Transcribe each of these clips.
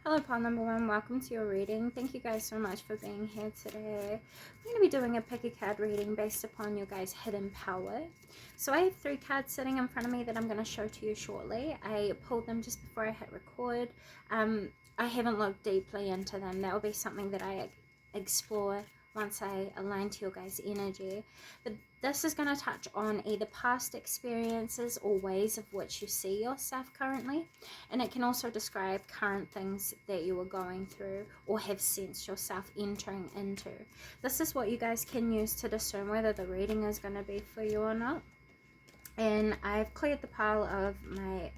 Hello, pile number one. Welcome to your reading. Thank you guys so much for being here today. I'm going to be doing a pick-a-card reading based upon your guys' hidden power. So I have 3 cards sitting in front of me that I'm going to show to you shortly. I pulled them just before I hit record. I haven't looked deeply into them. That will be something that I explore once I align to your guys' energy. But this is going to touch on either past experiences or ways of which you see yourself currently. And it can also describe current things that you are going through or have sensed yourself entering into. This is what you guys can use to discern whether the reading is going to be for you or not. And I've cleared the pile of my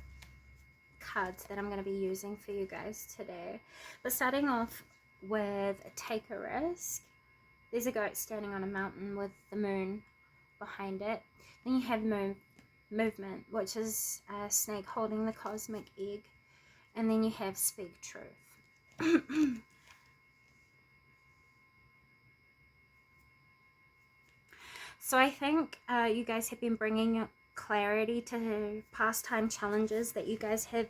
cards that I'm going to be using for you guys today. But starting off with Take a Risk. There's a goat standing on a mountain with the moon behind it. Then you have movement, which is a snake holding the cosmic egg. And then you have Speak Truth. So I think you guys have been bringing clarity to past time challenges that you guys have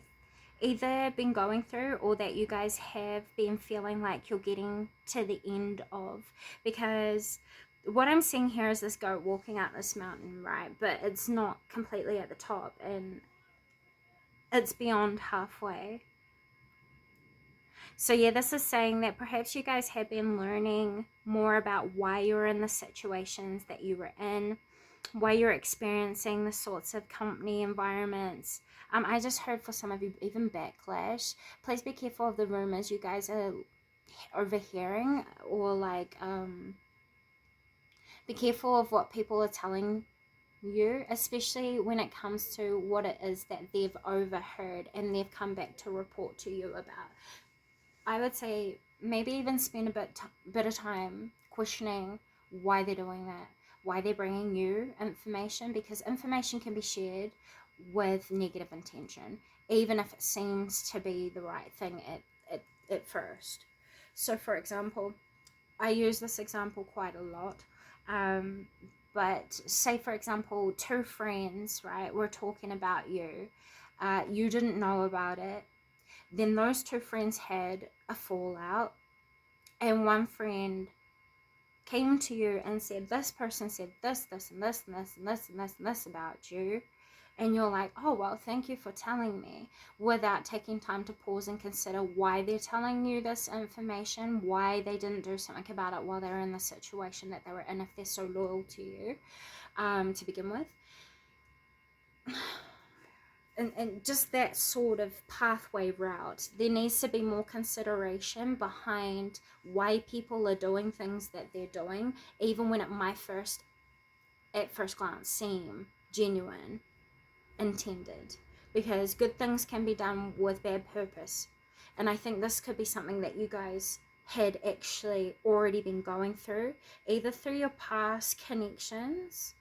either been going through or that you guys have been feeling like you're getting to the end of. Because what I'm seeing here is this goat walking up this mountain, right? But it's not completely at the top and it's beyond halfway. So yeah, this is saying that perhaps you guys have been learning more about why you're in the situations that you were in, why you're experiencing the sorts of company environments. I just heard for some of you even backlash. Please be careful of the rumors you guys are overhearing, or like be careful of what people are telling you, especially when it comes to what it is that they've overheard and they've come back to report to you about. I would say maybe even spend a bit of time questioning why they're doing that, why they're bringing you information, because information can be shared with negative intention, even if it seems to be the right thing at first. So for example, I use this example quite a lot, but say for example 2 friends, right, were talking about you, you didn't know about it. Then those 2 friends had a fallout, and one friend came to you and said, this person said this, this, and this, and this, and this, and this, and this about you. And you're like, oh, well, thank you for telling me, without taking time to pause and consider why they're telling you this information, why they didn't do something about it while they were in the situation that they were in, if they're so loyal to you to begin with. And just that sort of pathway route, there needs to be more consideration behind why people are doing things that they're doing, even when it might at first glance seem genuine, intended, because good things can be done with bad purpose. And I think this could be something that you guys had actually already been going through, either through your past connections,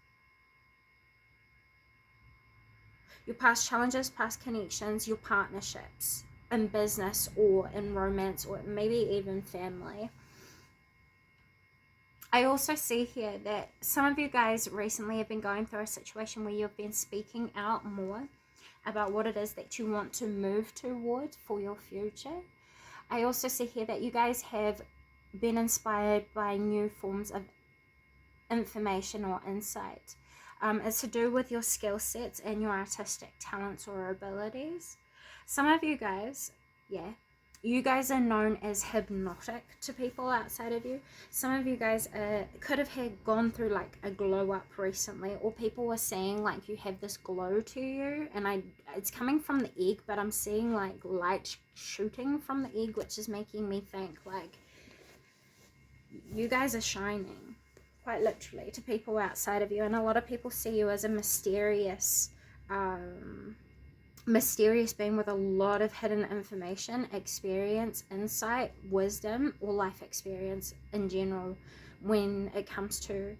your past challenges, past connections, your partnerships in business or in romance or maybe even family. I also see here that some of you guys recently have been going through a situation where you've been speaking out more about what it is that you want to move toward for your future. I also see here that you guys have been inspired by new forms of information or insight. It's to do with your skill sets and your artistic talents or abilities. Some of you guys, you guys are known as hypnotic to people outside of you. Some of you guys could have gone through like a glow up recently, or people were saying like you have this glow to you, and it's coming from the egg, but I'm seeing like light shooting from the egg, which is making me think like you guys are shining, quite literally, to people outside of you. And a lot of people see you as a mysterious being with a lot of hidden information, experience, insight, wisdom, or life experience in general when it comes to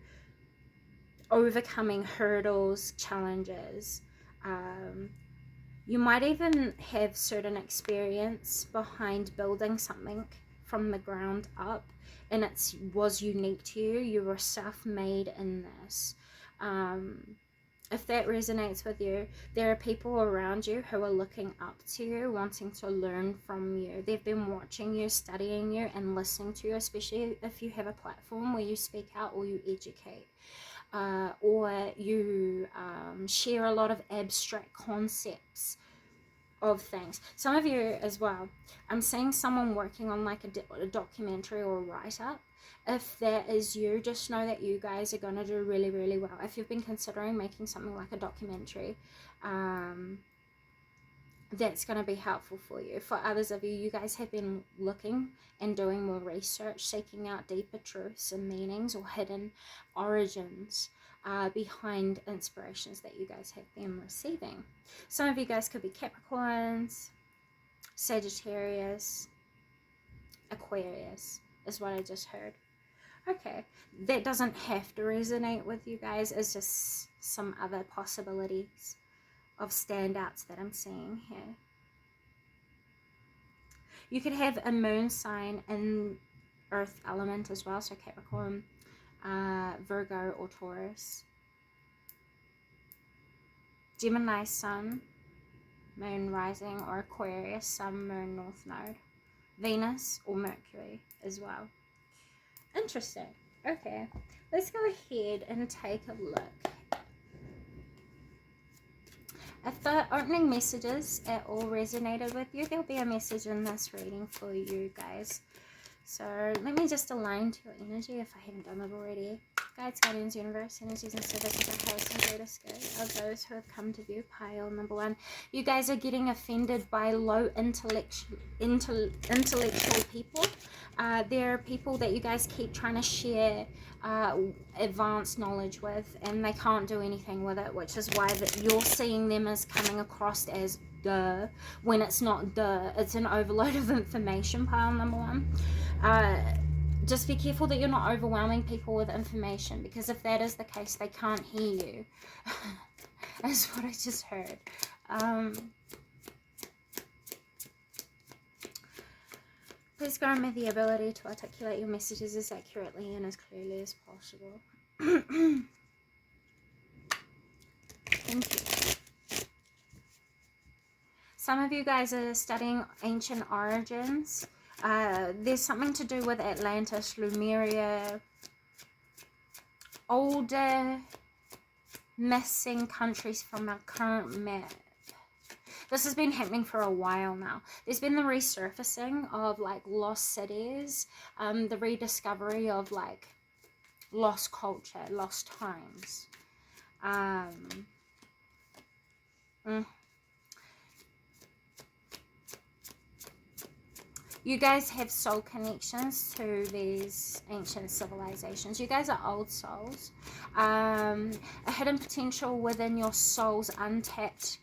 overcoming hurdles, challenges. You might even have certain experience behind building something from the ground up, and it was unique to you. You were self-made in this. If that resonates with you, there are people around you who are looking up to you, wanting to learn from you. They've been watching you, studying you, and listening to you, especially if you have a platform where you speak out or you educate. Or you share a lot of abstract concepts of things. Some of you as well. I'm seeing someone working on like a documentary or a write-up. If that is you, just know that you guys are going to do really, really well. If you've been considering making something like a documentary, that's going to be helpful for you. For others of you, you guys have been looking and doing more research, seeking out deeper truths and meanings or hidden origins behind inspirations that you guys have been receiving. Some of you guys could be Capricorns, Sagittarius, Aquarius is what I just heard. Okay, that doesn't have to resonate with you guys. It's just some other possibilities of standouts that I'm seeing here. You could have a moon sign in earth element as well, so Capricorn, Virgo, or Taurus. Gemini sun, moon rising, or Aquarius sun, moon north node. Venus or Mercury as well. Interesting. Okay, let's go ahead and take a look. If the opening messages at all resonated with you, there'll be a message in this reading for you guys. So let me just align to your energy if I haven't done it already. Guides, guardians, universe, energies, and services and highest and greatest good of those who have come to view pile number 1. You guys are getting offended by low intellectual people. There are people that you guys keep trying to share advanced knowledge with, and they can't do anything with it, which is why that you're seeing them as coming across as duh, when it's not duh, it's an overload of information. Pile number 1. Just be careful that you're not overwhelming people with information, because if that is the case, they can't hear you. That's what I just heard. Please grant me the ability to articulate your messages as accurately and as clearly as possible. Thank you. Some of you guys are studying ancient origins. There's something to do with Atlantis, Lemuria, older missing countries from our current map. This has been happening for a while now. There's been the resurfacing of like lost cities, the rediscovery of like lost culture, lost times. You guys have soul connections to these ancient civilizations. You guys are old souls. A hidden potential within your soul's untapped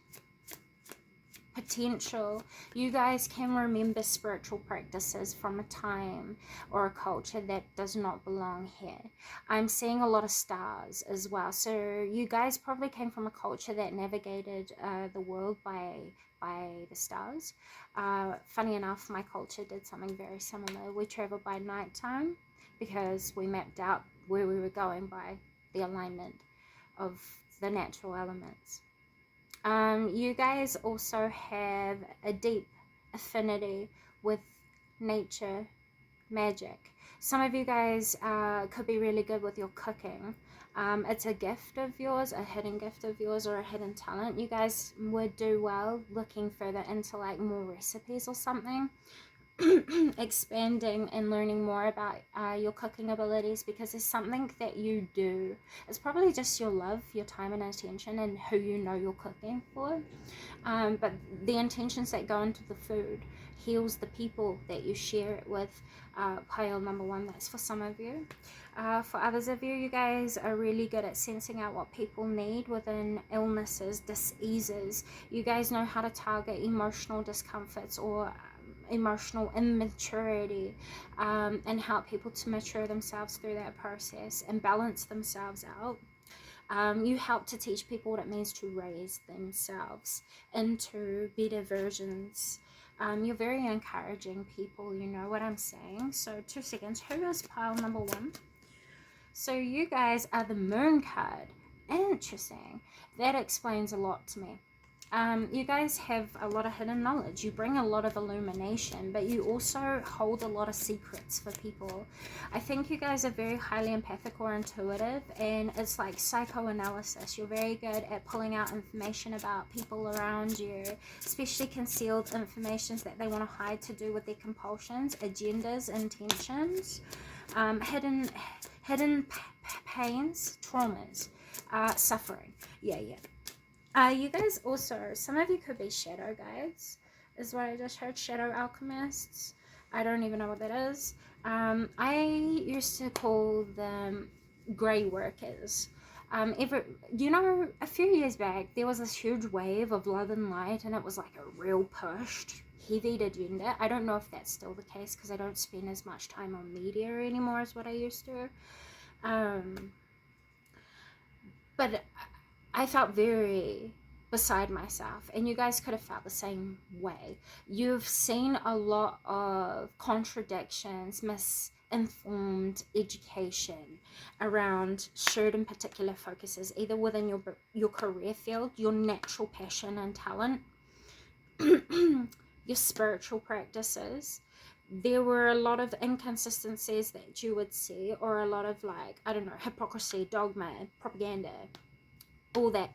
potential. You guys can remember spiritual practices from a time or a culture that does not belong here. I'm seeing a lot of stars as well. So you guys probably came from a culture that navigated the world by the stars. Funny enough, my culture did something very similar. We traveled by nighttime because we mapped out where we were going by the alignment of the natural elements. You guys also have a deep affinity with nature, magic. Some of you guys could be really good with your cooking. It's a gift of yours, a hidden gift of yours, or a hidden talent. You guys would do well looking further into like more recipes or something. Expanding and learning more about your cooking abilities, because there's something that you do. It's probably just your love, your time and attention, and who you know you're cooking for. But the intentions that go into the food heals the people that you share it with. Pile number 1, that's for some of you. For others of you, you guys are really good at sensing out what people need within illnesses, diseases. You guys know how to target emotional discomforts or emotional immaturity, and help people to mature themselves through that process and balance themselves out. You help to teach people what it means to raise themselves into better versions. You're very encouraging people, you know what I'm saying. So 2 seconds, who is pile number 1? So you guys are the moon card Interesting. That explains a lot to me. You guys have a lot of hidden knowledge. You bring a lot of illumination, but you also hold a lot of secrets for people. I think you guys are very highly empathic or intuitive, and it's like psychoanalysis. You're very good at pulling out information about people around you, especially concealed informations that they want to hide to do with their compulsions, agendas, intentions, hidden pains, traumas, suffering. Yeah. You guys also, some of you could be shadow guides, is what I just heard. Shadow alchemists. I don't even know what that is. I used to call them grey workers. A few years back, there was this huge wave of love and light, and it was like a real pushed, heavy agenda. I don't know if that's still the case because I don't spend as much time on media anymore as what I used to. But I felt very beside myself, and you guys could have felt the same way. You've seen a lot of contradictions, misinformed education around certain particular focuses, either within your career field, your natural passion and talent, your spiritual practices. There were a lot of inconsistencies that you would see, or a lot of, like, I don't know, hypocrisy, dogma, propaganda, all that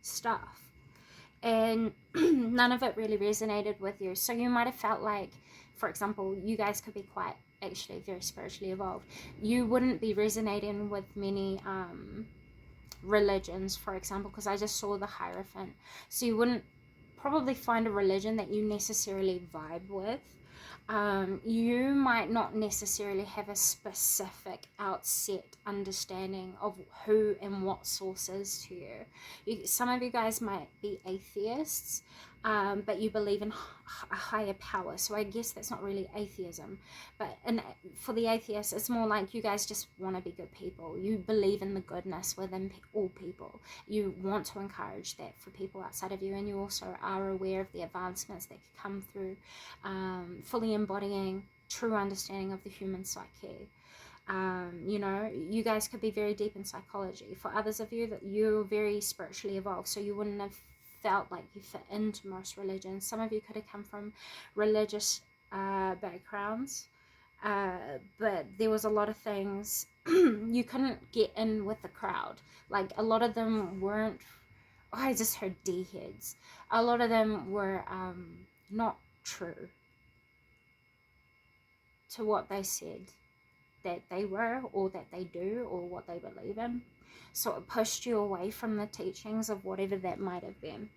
stuff, and none of it really resonated with you. So you might have felt like, for example, you guys could be quite actually very spiritually evolved. You wouldn't be resonating with many religions, for example, because I just saw the Hierophant. So you wouldn't probably find a religion that you necessarily vibe with. You might not necessarily have a specific outset understanding of who and what source is to you. Some of you guys might be atheists, but you believe in a higher power. So I guess that's not really atheism. But for the atheists, it's more like you guys just want to be good people. You believe in the goodness within all people. You want to encourage that for people outside of you, and you also are aware of the advancements that could come through fully embodying true understanding of the human psyche. You guys could be very deep in psychology. For others of you, that you're very spiritually evolved, so you wouldn't have felt like you fit into most religions. Some of you could have come from religious backgrounds, but there was a lot of things you couldn't get in with the crowd. Like, a lot of them weren't, I just heard D-heads. A lot of them were not true to what they said that they were, or that they do, or what they believe in. So it pushed you away from the teachings of whatever that might have been.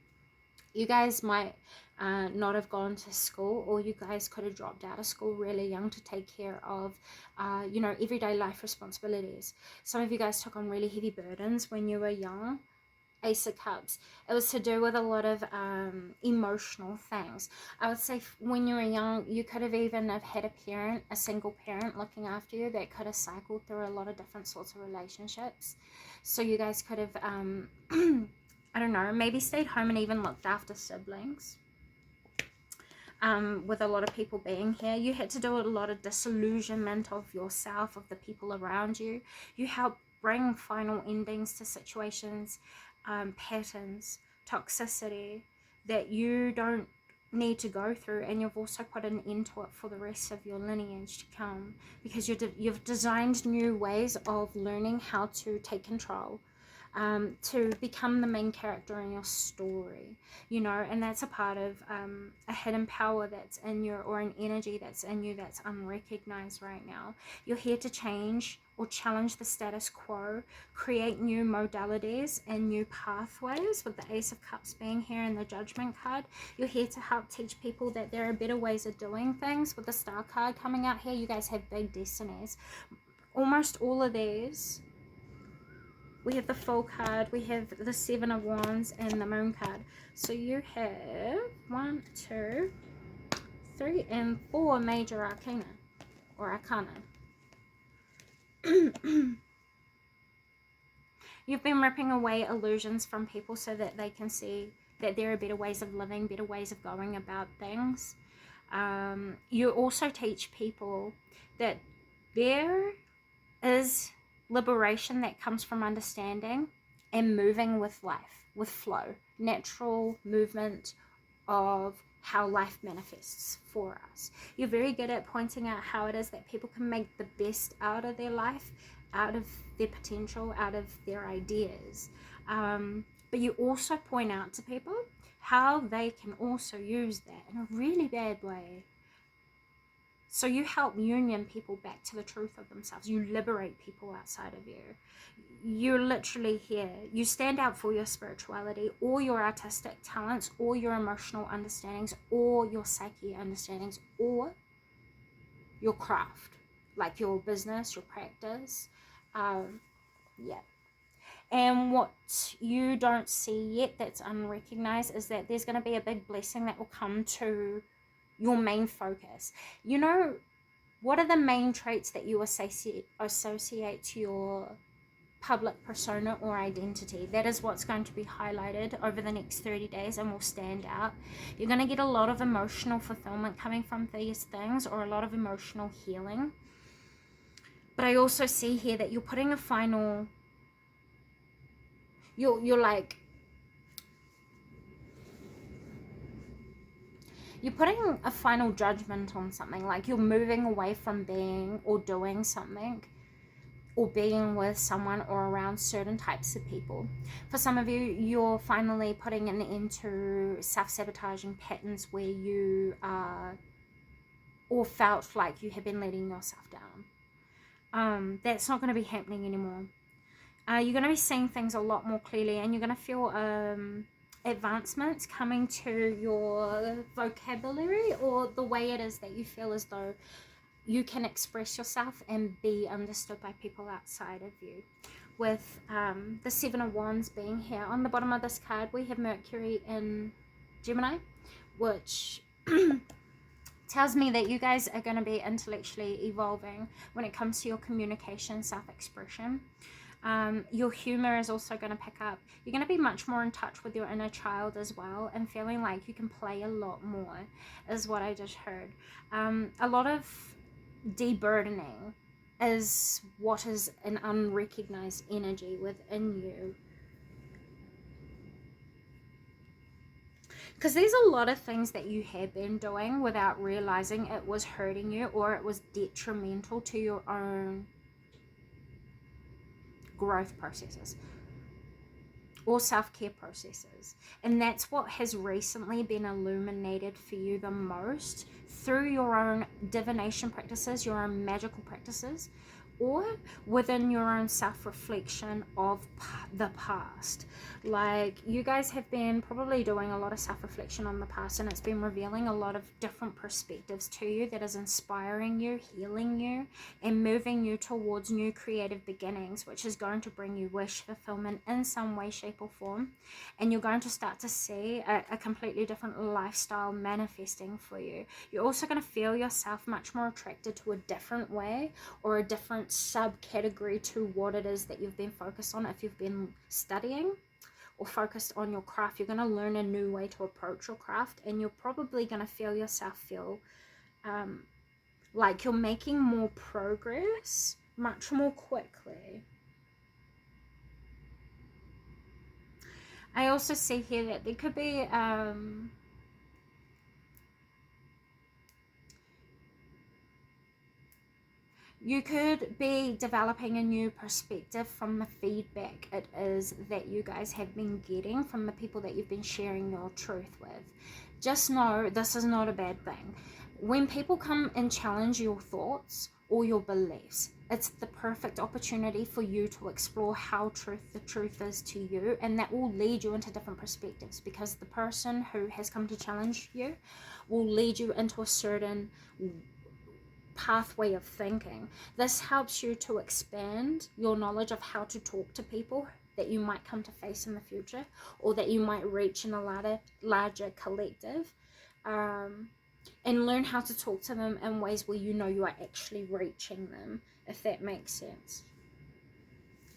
You guys might not have gone to school, or you guys could have dropped out of school really young to take care of everyday life responsibilities. Some of you guys took on really heavy burdens when you were young. Ace of Cups. It was to do with a lot of emotional things. I would say when you were young, you could have even have had a single parent looking after you that could have cycled through a lot of different sorts of relationships. So you guys could have, I don't know, maybe stayed home and even looked after siblings. With a lot of people being here, you had to do a lot of disillusionment of yourself, of the people around you. You helped bring final endings to situations, patterns, toxicity that you don't need to go through, and you've also put an end to it for the rest of your lineage to come, because you've designed new ways of learning how to take control, to become the main character in your story, and that's a part of a hidden power that's in you, or an energy that's in you that's unrecognized right now. You're here to change or challenge the status quo, create new modalities and new pathways, with the Ace of Cups being here and the Judgment card. You're here to help teach people that there are better ways of doing things. With the Star card coming out here, you guys have big destinies. Almost all of these, we have the Fool card, we have the Seven of Wands, and the Moon card. So you have 1, 2, 3, and 4 major arcana, or arcana. You've been ripping away illusions from people so that they can see that there are better ways of living, better ways of going about things. You also teach people that there is liberation that comes from understanding and moving with life, with flow, natural movement of how life manifests for us. You're very good at pointing out how it is that people can make the best out of their life, out of their potential, out of their ideas. But you also point out to people how they can also use that in a really bad way. So you help union people back to the truth of themselves. You liberate people outside of you. You're literally here. You stand out for your spirituality or your artistic talents or your emotional understandings or your psyche understandings or your craft, like your business, your practice. Yeah. And what you don't see yet that's unrecognized is that there's going to be a big blessing that will come to your main focus. You know, what are the main traits that you associate to your public persona or identity? That is what's going to be highlighted over the next 30 days and will stand out. You're going to get a lot of emotional fulfillment coming from these things, or a lot of emotional healing. But I also see here that you're putting a final, you're putting a final judgment on something. Like, you're moving away from being or doing something, or being with someone or around certain types of people. For some of you, you're finally putting an end to self-sabotaging patterns where you or felt like you have been letting yourself down. That's not going to be happening anymore. You're going to be seeing things a lot more clearly, and you're going to feel advancements coming to your vocabulary, or the way it is that you feel as though you can express yourself and be understood by people outside of you. With the Seven of Wands being here on the bottom of this card, we have Mercury in Gemini, which tells me that you guys are going to be intellectually evolving when it comes to your communication, self-expression. Your humor is also going to pick up. You're going to be much more in touch with your inner child as well, and feeling like you can play a lot more, is what I just heard. A lot of deburdening is what is an unrecognized energy within you, because there's a lot of things that you have been doing without realizing it was hurting you, or it was detrimental to your own growth processes or self-care processes. And that's what has recently been illuminated for you the most, through your own divination practices, your own magical practices, or within your own self-reflection of the past. Like, you guys have been probably doing a lot of self-reflection on the past, and it's been revealing a lot of different perspectives to you that is inspiring you, healing you, and moving you towards new creative beginnings, which is going to bring you wish fulfillment in some way, shape, or form. And you're going to start to see a completely different lifestyle manifesting for you. You're also going to feel yourself much more attracted to a different way, or a different subcategory to what it is that you've been focused on. If you've been studying or focused on your craft, you're going to learn a new way to approach your craft, and you're probably going to feel yourself feel like you're making more progress much more quickly. I also see here that there could be you could be developing a new perspective from the feedback it is that you guys have been getting from the people that you've been sharing your truth with. Just know this is not a bad thing. When people come and challenge your thoughts or your beliefs, it's the perfect opportunity for you to explore how the truth is to you, and that will lead you into different perspectives, because the person who has come to challenge you will lead you into a certain pathway of thinking. This helps you to expand your knowledge of how to talk to people that you might come to face in the future, or that you might reach in a larger collective, and learn how to talk to them in ways where you know you are actually reaching them, if that makes sense,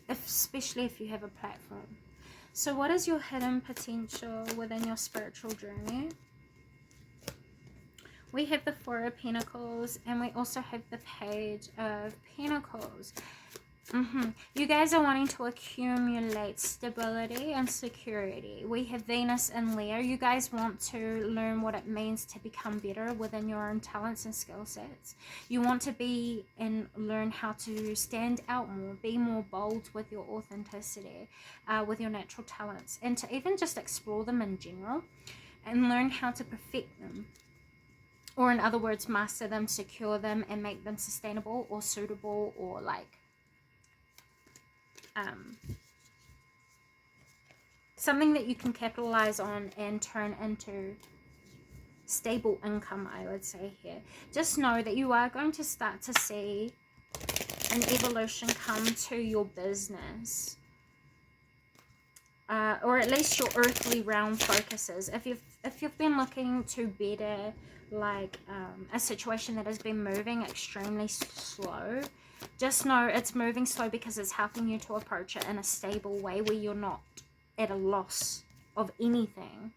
especially if you have a platform. So what is your hidden potential within your spiritual journey? We have the Four of Pentacles, and we also have the Page of Pentacles. You guys are wanting to accumulate stability and security. We have Venus in Leo. You guys want to learn what it means to become better within your own talents and skill sets. You want to be and learn how to stand out more, be more bold with your authenticity, with your natural talents, and to even just explore them in general and learn how to perfect them. Or in other words, master them, secure them, and make them sustainable or suitable, or like something that you can capitalize on and turn into stable income, I would say here. Just know that you are going to start to see an evolution come to your business, or at least your earthly realm focuses. If you've been looking to better like a situation that has been moving extremely slow, just know it's moving slow because it's helping you to approach it in a stable way where you're not at a loss of anything.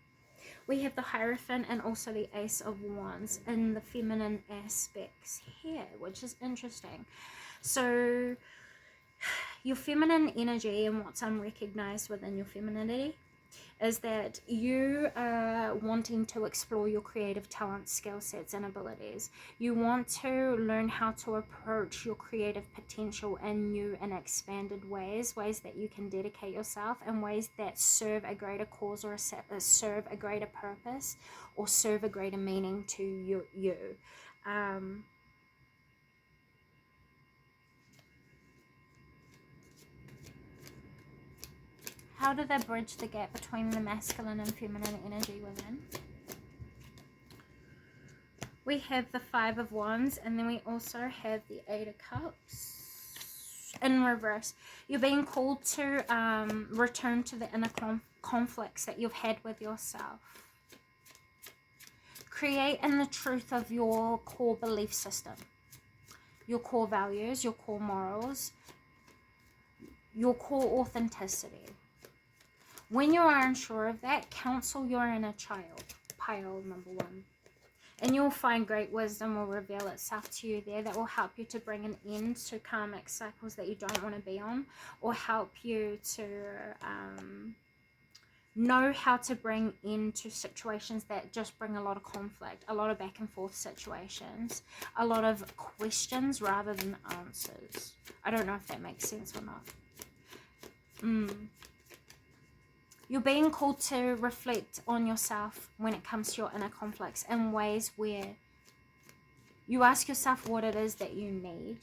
We have the Hierophant and also the Ace of Wands in the feminine aspects here, which is interesting. So your feminine energy and what's unrecognized within your femininity is that you are wanting to explore your creative talents, skill sets, and abilities. You want to learn how to approach your creative potential in new and expanded ways that you can dedicate yourself, in ways that serve a greater cause or serve a greater purpose or serve a greater meaning to you. How do they bridge the gap between the masculine and feminine energy within? We have the Five of Wands, and then we also have the Eight of Cups in reverse. You're being called to return to the inner conflicts that you've had with yourself. Create in the truth of your core belief system, your core values, your core morals, your core authenticity. When you are unsure of that, counsel your inner child, pile number 1. And you'll find great wisdom will reveal itself to you there that will help you to bring an end to karmic cycles that you don't want to be on, or help you to know how to bring into situations that just bring a lot of conflict, a lot of back and forth situations, a lot of questions rather than answers. I don't know if that makes sense or not. You're being called to reflect on yourself when it comes to your inner conflicts in ways where you ask yourself what it is that you need,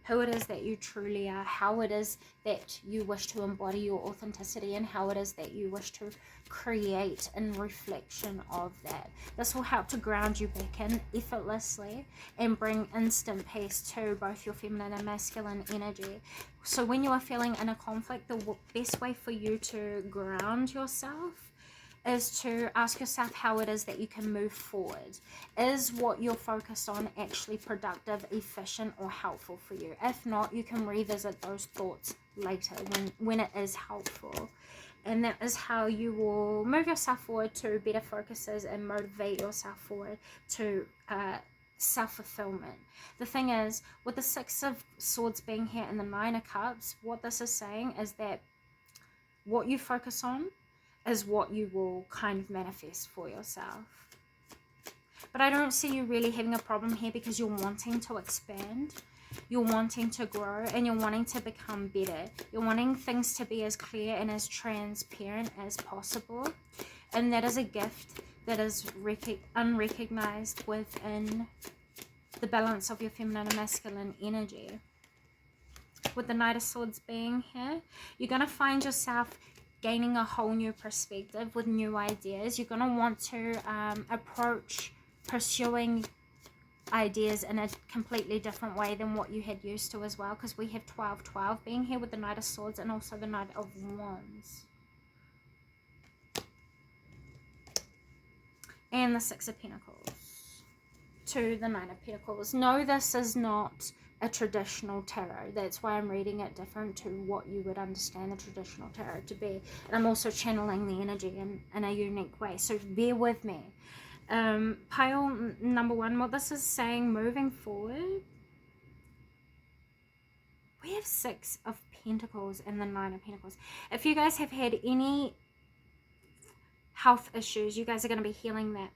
who it is that you truly are, how it is that you wish to embody your authenticity, and how it is that you wish to create in reflection of that. This will help to ground you back in effortlessly and bring instant peace to both your feminine and masculine energy. So when you are feeling in a conflict, the best way for you to ground yourself is to ask yourself how it is that you can move forward. Is what you're focused on actually productive, efficient, or helpful for you? If not, you can revisit those thoughts later when it is helpful. And that is how you will move yourself forward to better focuses and motivate yourself forward to self-fulfillment. The thing is, with the Six of Swords being here and the Nine of Cups, what this is saying is that what you focus on is what you will kind of manifest for yourself. But I don't see you really having a problem here, because you're wanting to expand, you're wanting to grow, and you're wanting to become better. You're wanting things to be as clear and as transparent as possible. And that is a gift that is unrecognized within the balance of your feminine and masculine energy. With the Knight of Swords being here, you're going to find yourself gaining a whole new perspective with new ideas. You're going to want to approach pursuing ideas in a completely different way than what you had used to as well, because we have 12-12 being here with the Knight of Swords and also the Knight of Wands. And the Six of Pentacles to the Nine of Pentacles. No, this is not a traditional tarot. That's why I'm reading it different to what you would understand the traditional tarot to be. And I'm also channeling the energy in a unique way. So bear with me. Pile number 1, what this is saying moving forward, We have 6 of Pentacles and the 9 of Pentacles. If you guys have had any health issues, you guys are going to be healing that.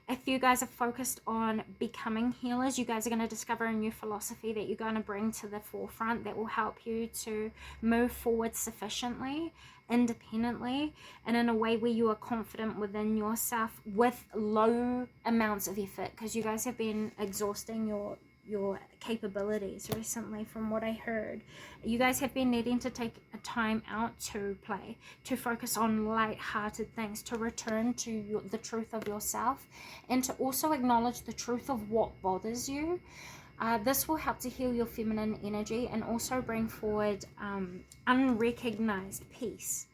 If you guys are focused on becoming healers, you guys are going to discover a new philosophy that you're going to bring to the forefront that will help you to move forward sufficiently, independently, and in a way where you are confident within yourself with low amounts of effort, because you guys have been exhausting your capabilities recently. From what I heard, you guys have been needing to take a time out to play, to focus on light-hearted things, to return to the truth of yourself, and to also acknowledge the truth of what bothers you. This will help to heal your feminine energy and also bring forward unrecognized peace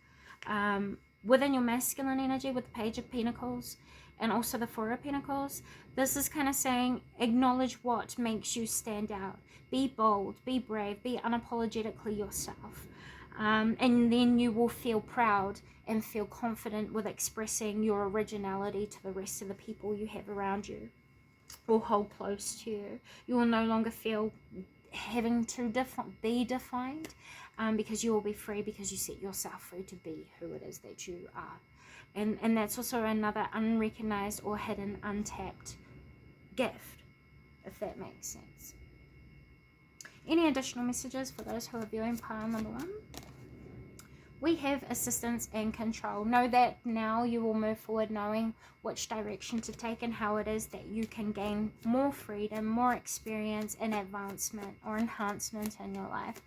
within your masculine energy with the Page of Pentacles and also the Four of Pentacles. This is kind of saying, acknowledge what makes you stand out. Be bold, be brave, be unapologetically yourself. And then you will feel proud and feel confident with expressing your originality to the rest of the people you have around you or hold close to you. You will no longer feel having to be defined, because you will be free because you set yourself free to be who it is that you are. And that's also another unrecognized or hidden, untapped gift, if that makes sense. Any additional messages for those who are viewing pile number 1? We have assistance and control. Know that now you will move forward knowing which direction to take and how it is that you can gain more freedom, more experience and advancement or enhancement in your life.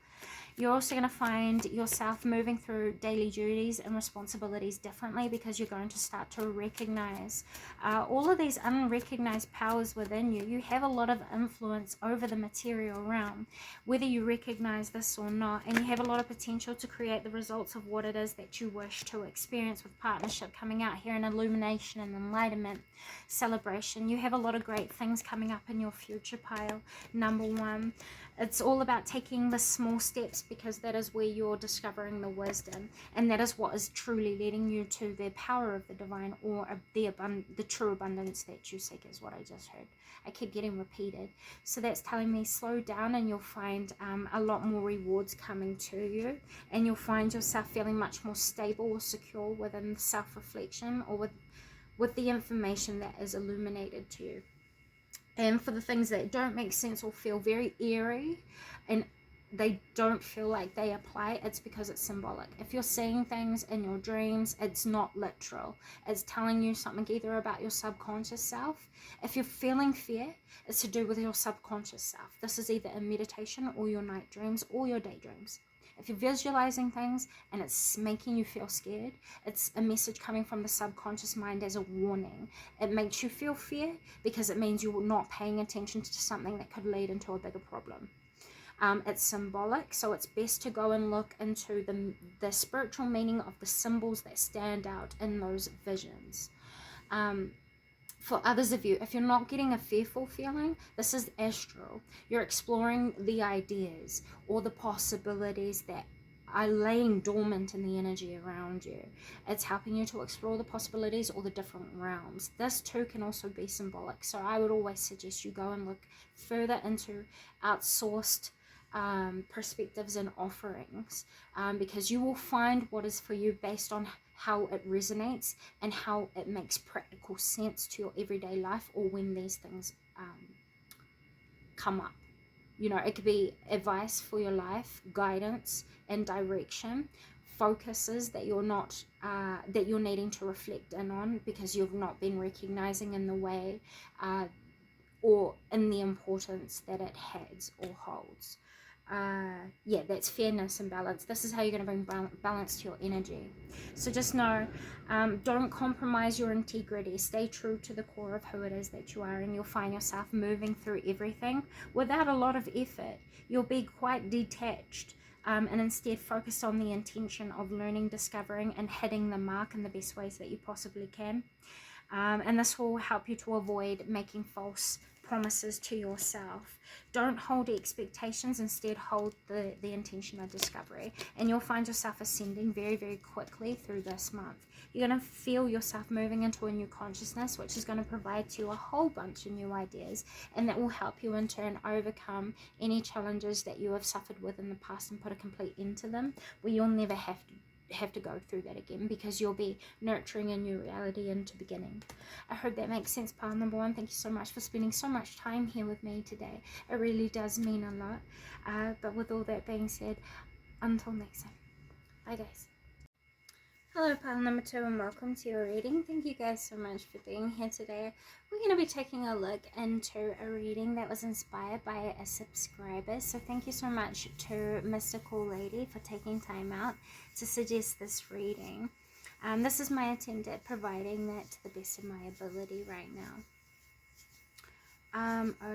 You're also going to find yourself moving through daily duties and responsibilities differently, because you're going to start to recognize all of these unrecognized powers within you. You have a lot of influence over the material realm, whether you recognize this or not, and you have a lot of potential to create the results of what it is that you wish to experience with partnership coming out here in illumination and enlightenment, celebration. You have a lot of great things coming up in your future pile number 1. It's all about taking the small steps, because that is where you're discovering the wisdom, and that is what is truly leading you to the power of the divine, or the true abundance that you seek, is what I just heard. I keep getting repeated. So that's telling me slow down, and you'll find a lot more rewards coming to you, and you'll find yourself feeling much more stable or secure within self-reflection, or with the information that is illuminated to you. And for the things that don't make sense or feel very eerie and they don't feel like they apply, it's because it's symbolic. If you're seeing things in your dreams, it's not literal. It's telling you something either about your subconscious self. If you're feeling fear, it's to do with your subconscious self. This is either in meditation or your night dreams or your daydreams. If you're visualizing things and it's making you feel scared, it's a message coming from the subconscious mind as a warning. It makes you feel fear because it means you're not paying attention to something that could lead into a bigger problem. It's symbolic, so it's best to go and look into the spiritual meaning of the symbols that stand out in those visions. For others of you, if you're not getting a fearful feeling, this is astral. You're exploring the ideas or the possibilities that are laying dormant in the energy around you. It's helping you to explore the possibilities or the different realms. This too can also be symbolic. So I would always suggest you go and look further into outsourced perspectives and offerings, because you will find what is for you based on how it resonates and how it makes practical sense to your everyday life, or when these things come up. You know, it could be advice for your life, guidance and direction, focuses that you're not that you're needing to reflect in on because you've not been recognizing in the way or in the importance that it has or holds. Yeah, that's fairness and balance. This is how you're going to bring balance to your energy. So just know, don't compromise your integrity. Stay true to the core of who it is that you are, and you'll find yourself moving through everything without a lot of effort. You'll be quite detached, and instead focus on the intention of learning, discovering, and hitting the mark in the best ways that you possibly can. And this will help you to avoid making false promises to yourself. Don't hold expectations, instead hold the intention of discovery. And you'll find yourself ascending very, very quickly through this month. You're going to feel yourself moving into a new consciousness, which is going to provide to you a whole bunch of new ideas, and that will help you in turn overcome any challenges that you have suffered with in the past and put a complete end to them, where you'll never have to go through that again, because you'll be nurturing a new reality into beginning. I hope that makes sense, pile number one. Thank you so much for spending so much time here with me today. It really does mean a lot. But with all that being said, until next time, bye guys. Hello, pile number two, and welcome to your reading. Thank you guys so much for being here today. We're going to be taking a look into a reading that was inspired by a subscriber. So thank you so much to Mystical Lady for taking time out to suggest this reading. This is my attempt at providing that to the best of my ability right now.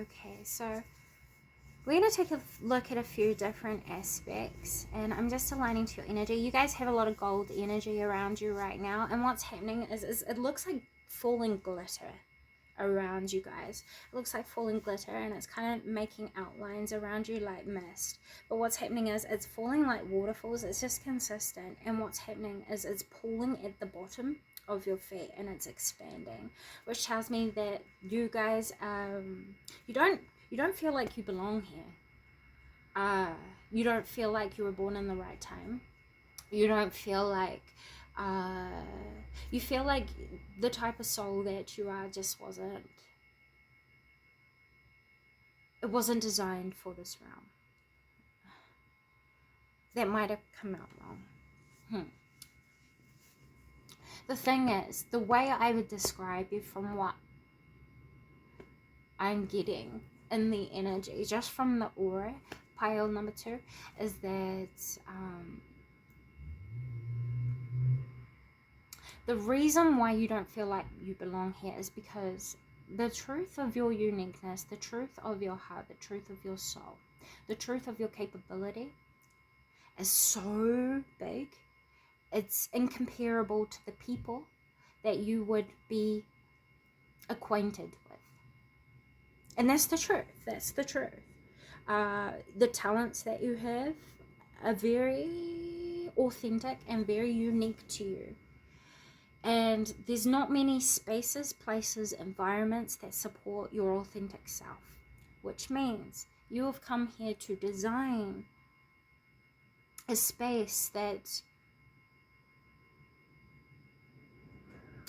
Okay, so we're going to take a look at a few different aspects, and I'm just aligning to your energy. You guys have a lot of gold energy around you right now, and what's happening is it looks like falling glitter around you guys. It looks like falling glitter, and it's kind of making outlines around you like mist. But what's happening is it's falling like waterfalls. It's just consistent, and what's happening is it's pooling at the bottom of your feet, and it's expanding, which tells me that you guys you don't feel like you belong here. You don't feel like you were born in the right time. You don't feel like, you feel like the type of soul that you are just wasn't designed for this realm. That might have come out wrong. The thing is, the way I would describe you from what I'm getting in the energy, just from the aura, pile number two, is that the reason why you don't feel like you belong here is because the truth of your uniqueness, the truth of your heart, the truth of your soul, the truth of your capability is so big, it's incomparable to the people that you would be acquainted with. And that's the truth. That's the truth. The talents that you have are very authentic and very unique to you. And there's not many spaces, places, environments that support your authentic self, which means you have come here to design a space that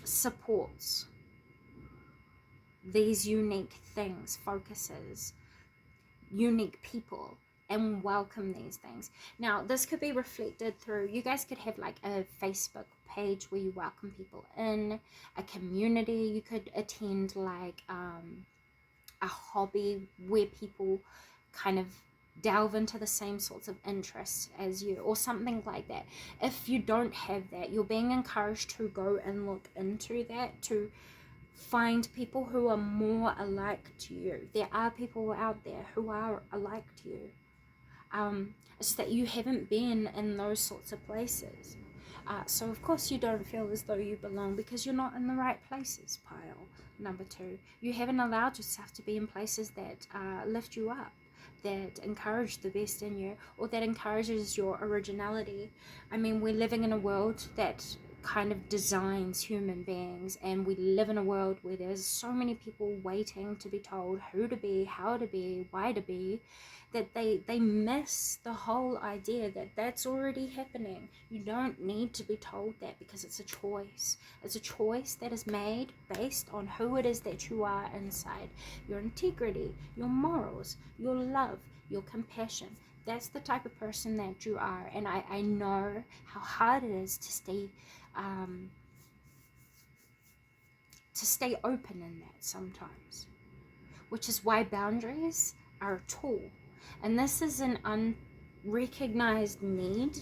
supports these unique things, focuses unique people, and welcome these things. Now, this could be reflected through, you guys could have like a Facebook page where you welcome people in, a community. You could attend like a hobby where people kind of delve into the same sorts of interests as you, or something like that. If you don't have that, you're being encouraged to go and look into that, to find people who are more alike to you. There are people out there who are alike to you. It's that you haven't been in those sorts of places. So of course you don't feel as though you belong, because you're not in the right places, pile number two. You haven't allowed yourself to be in places that lift you up, that encourage the best in you, or that encourages your originality. I mean, we're living in a world that kind of designs human beings, and we live in a world where there's so many people waiting to be told who to be, how to be, why to be, that they miss the whole idea that that's already happening. You don't need to be told that, because it's a choice. It's a choice that is made based on who it is that you are inside. Your integrity, your morals, your love, your compassion. That's the type of person that you are. And I know how hard it is to stay open in that sometimes, which is why boundaries are a tool. And this is an unrecognized need,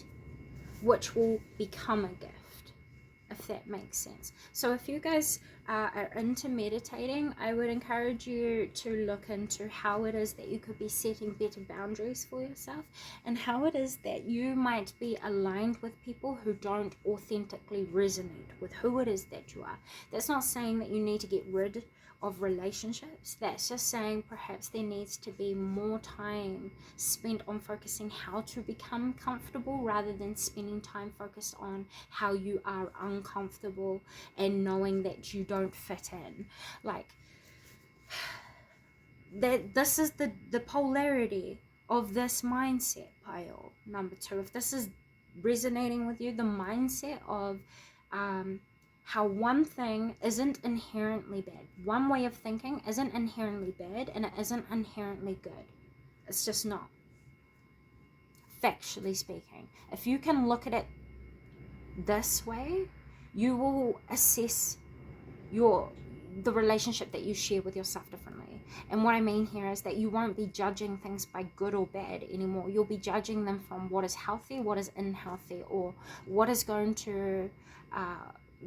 which will become a gift, if that makes sense. So if you guys are into meditating, I would encourage you to look into how it is that you could be setting better boundaries for yourself, and how it is that you might be aligned with people who don't authentically resonate with who it is that you are. That's not saying that you need to get rid of relationships. That's just saying perhaps there needs to be more time spent on focusing how to become comfortable rather than spending time focused on how you are uncomfortable and knowing that you don't fit in. Like, that this is the polarity of this mindset pile number 2. If this is resonating with you, the mindset of how one thing isn't inherently bad, one way of thinking isn't inherently bad, and it isn't inherently good. It's just not, factually speaking. If you can look at it this way, you will assess the relationship that you share with yourself differently. And what I mean here is that you won't be judging things by good or bad anymore. You'll be judging them from what is healthy, what is unhealthy, or what is going to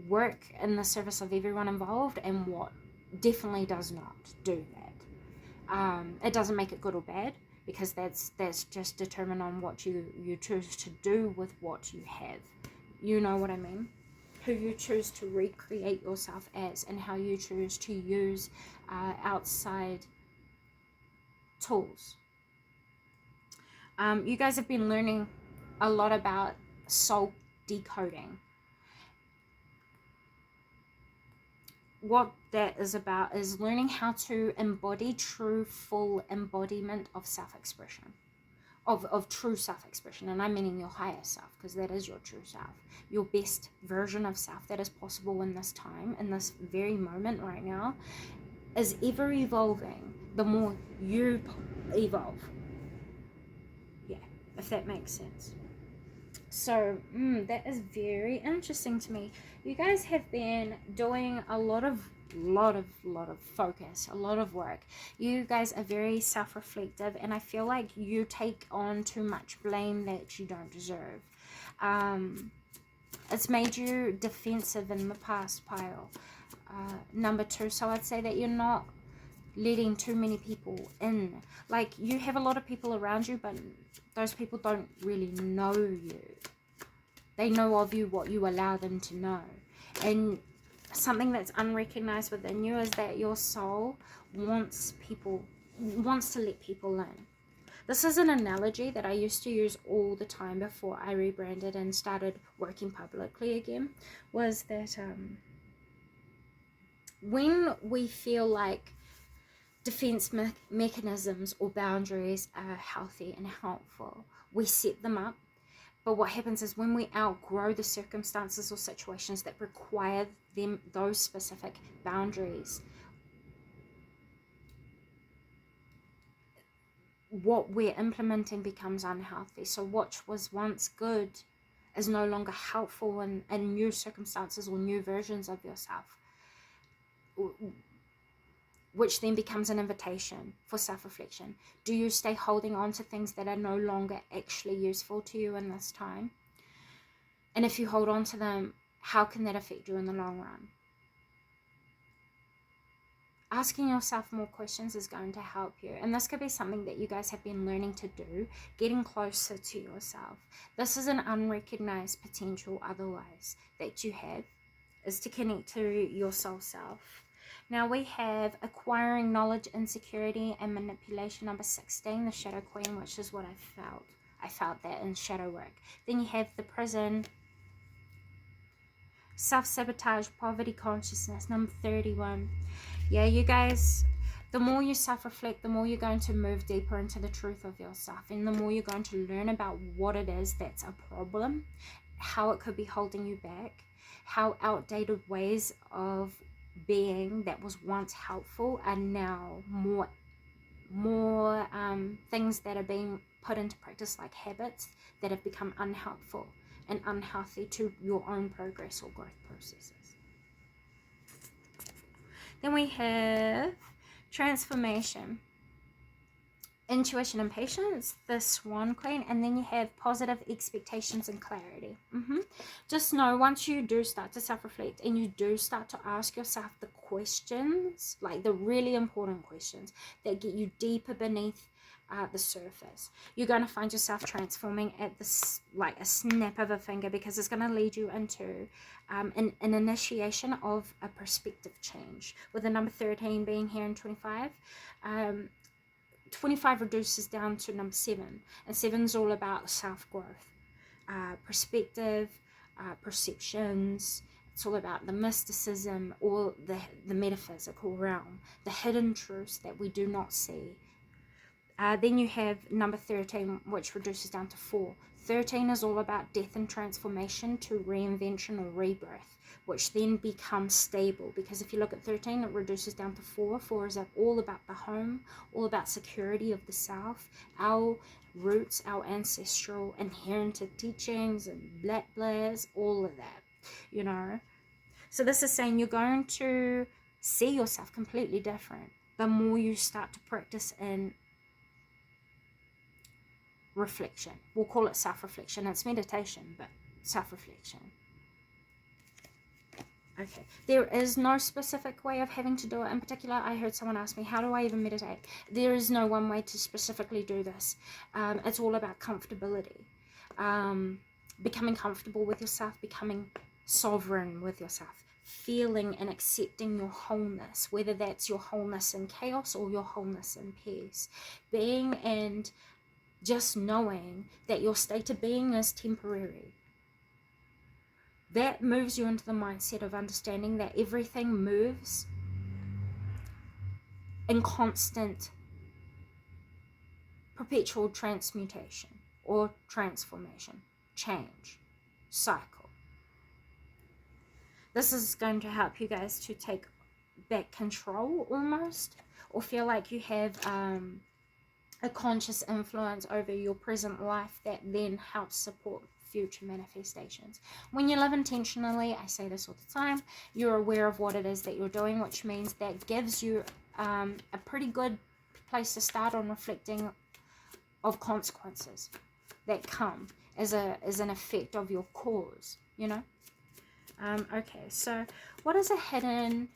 work in the service of everyone involved, and what definitely does not do that. It doesn't make it good or bad, because that's just determined on what you choose to do with what you have. You know what I mean? Who you choose to recreate yourself as, and how you choose to use outside tools. You guys have been learning a lot about soul decoding. What that is about is learning how to embody true, full embodiment of self-expression. Of true self-expression, and I'm meaning your higher self, because that is your true self, your best version of self that is possible in this time, in this very moment right now, is ever evolving the more you evolve. Yeah, if that makes sense. So that is very interesting to me. You guys have been doing a lot of focus, a lot of work. You guys are very self-reflective, and I feel like you take on too much blame that you don't deserve. It's made you defensive in the past pile. Number 2, so I'd say that you're not letting too many people in. Like, you have a lot of people around you, but those people don't really know you. They know of you what you allow them to know. And something that's unrecognized within you is that your soul wants to let people in. This is an analogy that I used to use all the time before I rebranded and started working publicly again, was that when we feel like defense mechanisms or boundaries are healthy and helpful, we set them up. But what happens is when we outgrow the circumstances or situations that require those specific boundaries, what we're implementing becomes unhealthy. So what was once good is no longer helpful in new circumstances or new versions of yourself, which then becomes an invitation for self-reflection. Do you stay holding on to things that are no longer actually useful to you in this time? And if you hold on to them, how can that affect you in the long run? Asking yourself more questions is going to help you. And this could be something that you guys have been learning to do, getting closer to yourself. This is an unrecognized potential otherwise that you have, is to connect to your soul self. Now we have acquiring knowledge, insecurity, and manipulation, number 16, the Shadow Queen, which is what I felt. I felt that in shadow work. Then you have the prison, self-sabotage, poverty consciousness, number 31. Yeah, you guys, the more you self-reflect, the more you're going to move deeper into the truth of yourself, and the more you're going to learn about what it is that's a problem, how it could be holding you back, how outdated ways of being that was once helpful are now more things that are being put into practice, like habits that have become unhelpful and unhealthy to your own progress or growth processes. Then we have transformation, intuition and patience, the Swan Queen, and then you have positive expectations and clarity. Just know, once you do start to self-reflect and you do start to ask yourself the questions, like the really important questions that get you deeper beneath the surface. You're going to find yourself transforming at this, like a snap of a finger, because it's going to lead you into an initiation of a perspective change, with the number 13 being here in 25. 25 reduces down to number 7, and 7 is all about self-growth, perspective, perceptions. It's all about the mysticism, or the metaphysical realm, the hidden truths that we do not see. Then you have number 13, which reduces down to 4. 13 is all about death and transformation to reinvention or rebirth, which then becomes stable. Because if you look at 13, it reduces down to 4. 4 is all about the home, all about security of the self, our roots, our ancestral inherited teachings and black blahs, all of that, you know. So this is saying you're going to see yourself completely different the more you start to practice in reflection. We'll call it self-reflection. It's meditation, but self-reflection. Okay, there is no specific way of having to do it. In particular, I heard someone ask me, how do I even meditate? There is no one way to specifically do this. It's all about comfortability. Becoming comfortable with yourself, becoming sovereign with yourself, feeling and accepting your wholeness, whether that's your wholeness in chaos or your wholeness in peace. Being and just knowing that your state of being is temporary. That moves you into the mindset of understanding that everything moves in constant, perpetual transmutation or transformation, change, cycle. This is going to help you guys to take back control almost, or feel like you have a conscious influence over your present life that then helps support future manifestations. When you live intentionally, I say this all the time, you're aware of what it is that you're doing, which means that gives you a pretty good place to start on reflecting of consequences that come as an effect of your cause, you know. Okay, so what is a hidden,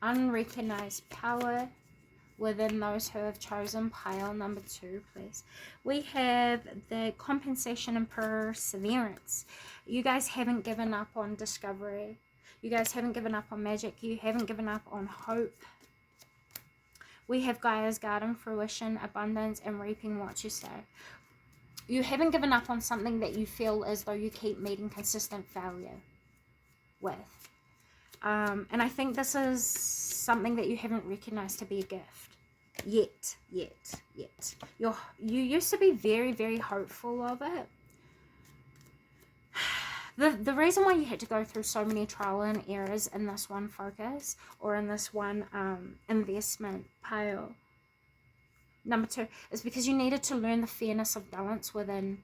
unrecognized power within those who have chosen pile number 2, please? We have the compensation and perseverance. You guys haven't given up on discovery. You guys haven't given up on magic. You haven't given up on hope. We have Gaia's garden, fruition, abundance, and reaping what you sow. You haven't given up on something that you feel as though you keep meeting consistent failure with. And I think this is something that you haven't recognized to be a gift. Yet. You used to be very, very hopeful of it. The reason why you had to go through so many trial and errors in this one focus, or in this one investment pile, number 2, is because you needed to learn the fairness of balance within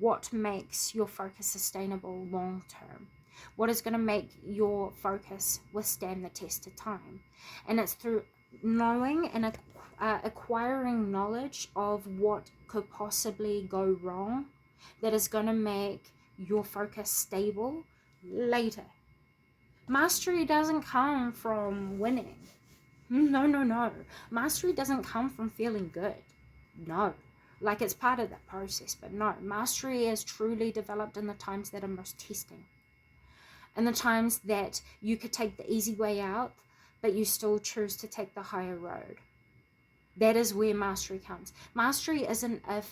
what makes your focus sustainable long term. What is going to make your focus withstand the test of time. And it's through knowing and acquiring knowledge of what could possibly go wrong that is going to make your focus stable later. Mastery doesn't come from winning. No. Mastery doesn't come from feeling good. No. Like, it's part of that process, but no. Mastery is truly developed in the times that are most testing. And the times that you could take the easy way out, but you still choose to take the higher road. That is where mastery comes. Mastery isn't a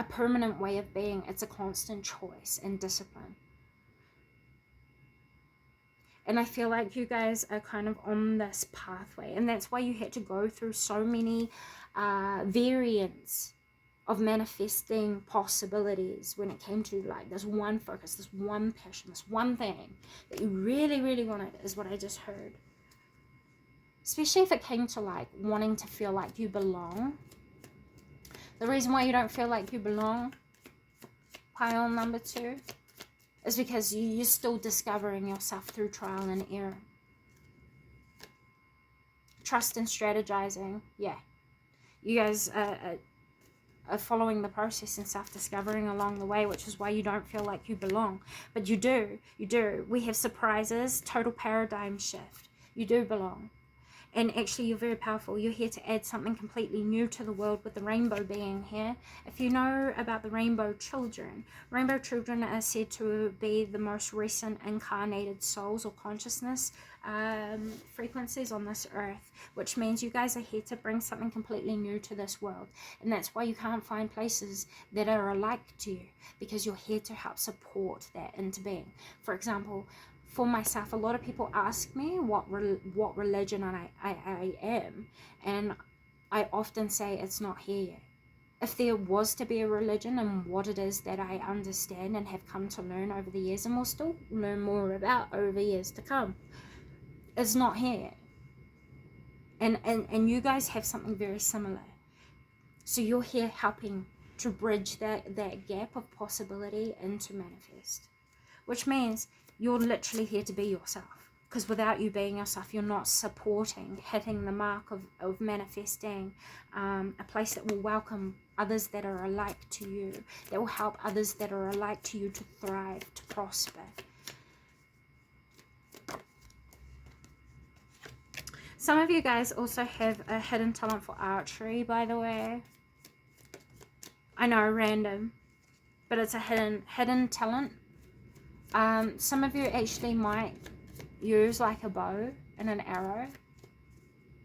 permanent way of being. It's a constant choice and discipline. And I feel like you guys are kind of on this pathway. And that's why you had to go through so many variants of manifesting possibilities when it came to like this one focus, this one passion, this one thing that you really, really wanted, is what I just heard. Especially if it came to like wanting to feel like you belong. The reason why you don't feel like you belong, pile number 2, is because you're still discovering yourself through trial and error. Trust and strategizing, yeah. You guys are following the process and self-discovering along the way, which is why you don't feel like you belong. But you do. We have surprises, total paradigm shift. You do belong. And actually, you're very powerful. You're here to add something completely new to the world with the rainbow being here. If you know about the rainbow children are said to be the most recent incarnated souls or consciousness frequencies on this earth, which means you guys are here to bring something completely new to this world. And that's why you can't find places that are alike to you, because you're here to help support that into being. For example, for myself, a lot of people ask me what religion I am, and I often say it's not here yet. If there was to be a religion and what it is that I understand and have come to learn over the years, and will still learn more about over the years to come, it's not here yet. And you guys have something very similar. So you're here helping to bridge that gap of possibility into manifest, which means you're literally here to be yourself, because without you being yourself, you're not supporting hitting the mark of manifesting a place that will welcome others that are alike to you, that will help others that are alike to you to thrive, to prosper. Some of you guys also have a hidden talent for archery, by the way. I know, random, but it's a hidden talent. Some of you actually might use like a bow and an arrow,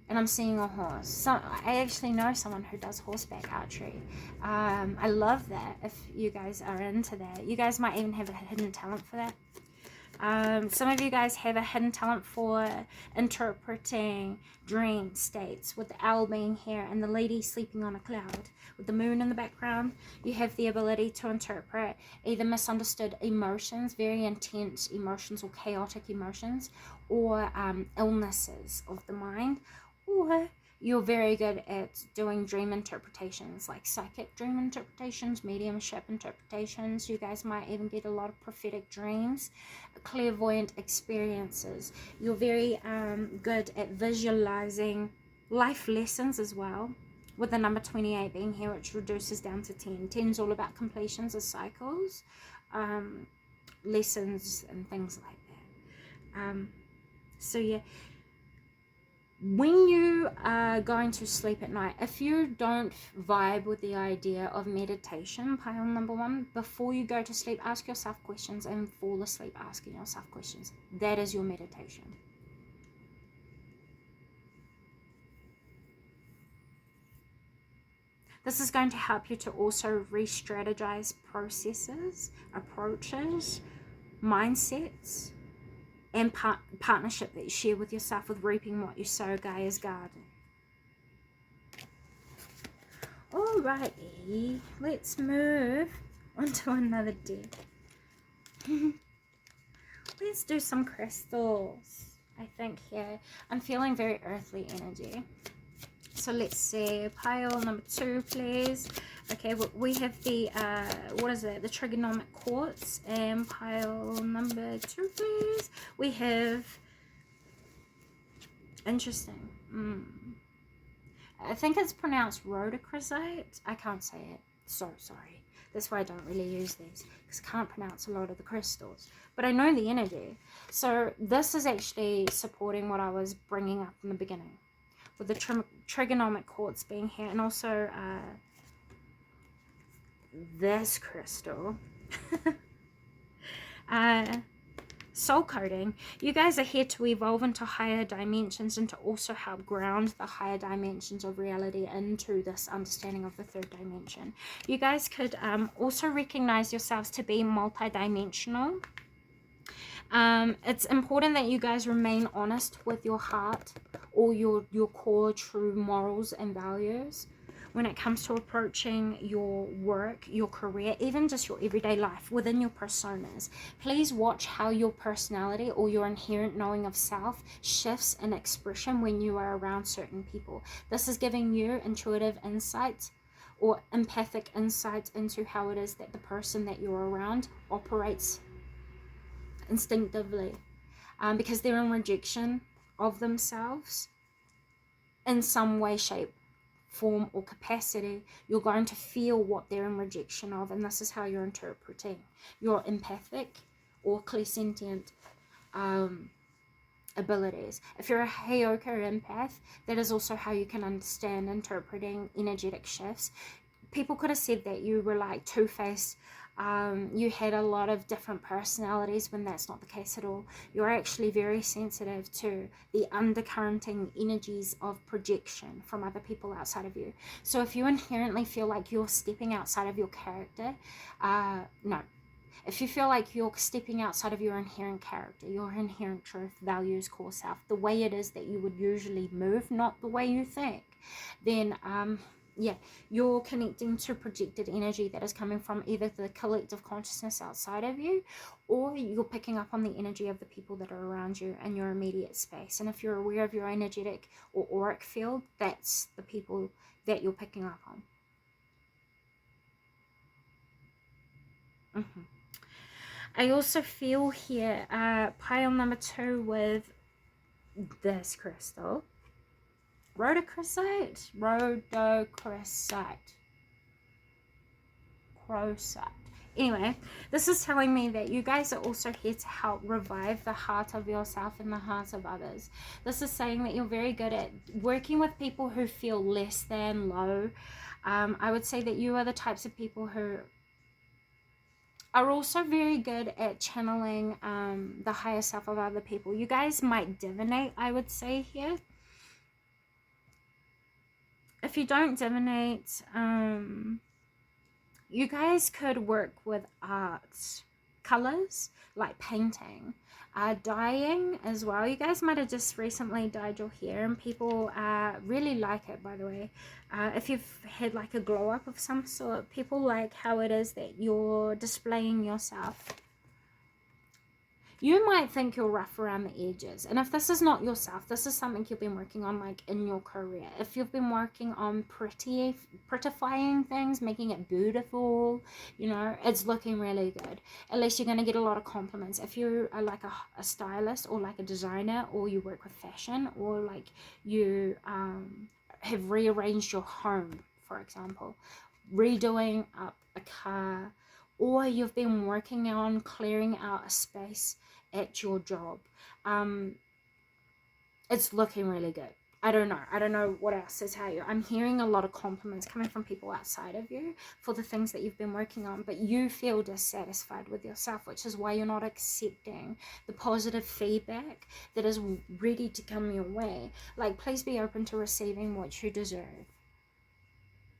and I'm seeing a horse. I actually know someone who does horseback archery. I love that. If you guys are into that, you guys might even have a hidden talent for that. Some of you guys have a hidden talent for interpreting dream states, with the owl being here and the lady sleeping on a cloud with the moon in the background. You have the ability to interpret either misunderstood emotions, very intense emotions or chaotic emotions, or illnesses of the mind, or you're very good at doing dream interpretations, like psychic dream interpretations, mediumship interpretations. You guys might even get a lot of prophetic dreams, clairvoyant experiences. You're very good at visualizing life lessons as well, with the number 28 being here, which reduces down to 10. 10 is all about completions of cycles, lessons and things like that. So yeah, when you are going to sleep at night, if you don't vibe with the idea of meditation, pile number 1, before you go to sleep, ask yourself questions and fall asleep asking yourself questions. That is your meditation. This is going to help you to also re-strategize processes, approaches, mindsets, and partnership that you share with yourself, with reaping what you sow, Gaia's garden. Alrighty, let's move on to another deck. Let's do some crystals, I think, here. I'm feeling very earthly energy. So let's see, pile number 2, please. Okay, we have the, what is it? The trigonomic quartz. And pile number 2, please. We have, interesting. I think it's pronounced rhodochrosite. I can't say it. So sorry. That's why I don't really use these, because I can't pronounce a lot of the crystals. But I know the energy. So this is actually supporting what I was bringing up in the beginning, with the trigonomic quartz being here, and also this crystal. Soul coding. You guys are here to evolve into higher dimensions, and to also help ground the higher dimensions of reality into this understanding of the 3rd dimension. You guys could also recognize yourselves to be multidimensional. It's important that you guys remain honest with your heart, or your core true morals and values when it comes to approaching your work, your career, even just your everyday life within your personas. Please watch how your personality or your inherent knowing of self shifts in expression when you are around certain people. This is giving you intuitive insight or empathic insight into how it is that the person that you're around operates instinctively, because they're in rejection of themselves in some way, shape, form, or capacity. You're going to feel what they're in rejection of, and this is how you're interpreting. You're empathic or clairsentient abilities. If you're a Heyoka empath, that is also how you can understand interpreting energetic shifts. People could have said that you were like two-faced, you had a lot of different personalities, when that's not the case at all. You're actually very sensitive to the undercurrenting energies of projection from other people outside of you. So if you inherently feel like you're stepping outside of your character, no. If you feel like you're stepping outside of your inherent character, your inherent truth, values, core self, the way it is that you would usually move, not the way you think, then yeah, you're connecting to projected energy that is coming from either the collective consciousness outside of you, or you're picking up on the energy of the people that are around you in your immediate space. And if you're aware of your energetic or auric field, that's the people that you're picking up on. I also feel here pile number 2 with this crystal, rhodochrosite, crocite. Anyway, this is telling me that you guys are also here to help revive the heart of yourself and the heart of others. This is saying that you're very good at working with people who feel less than, low. I would say that you are the types of people who are also very good at channeling the higher self of other people. You guys might divinate, I would say here. If you don't divinate, you guys could work with art, colors, like painting, dyeing as well. You guys might have just recently dyed your hair, and people really like it, by the way. If you've had like a glow up of some sort, people like how it is that you're displaying yourself. You might think you're rough around the edges, and if this is not yourself, this is something you've been working on, like in your career. If you've been working on prettifying things, making it beautiful, you know, it's looking really good. At least you're going to get a lot of compliments. If you are like a stylist, or like a designer, or you work with fashion, or like you have rearranged your home, for example, redoing up a car, or you've been working on clearing out a space at your job, it's looking really good. I don't know what else to tell you. I'm hearing a lot of compliments coming from people outside of you for the things that you've been working on, but you feel dissatisfied with yourself, which is why you're not accepting the positive feedback that is ready to come your way. Like, please be open to receiving what you deserve.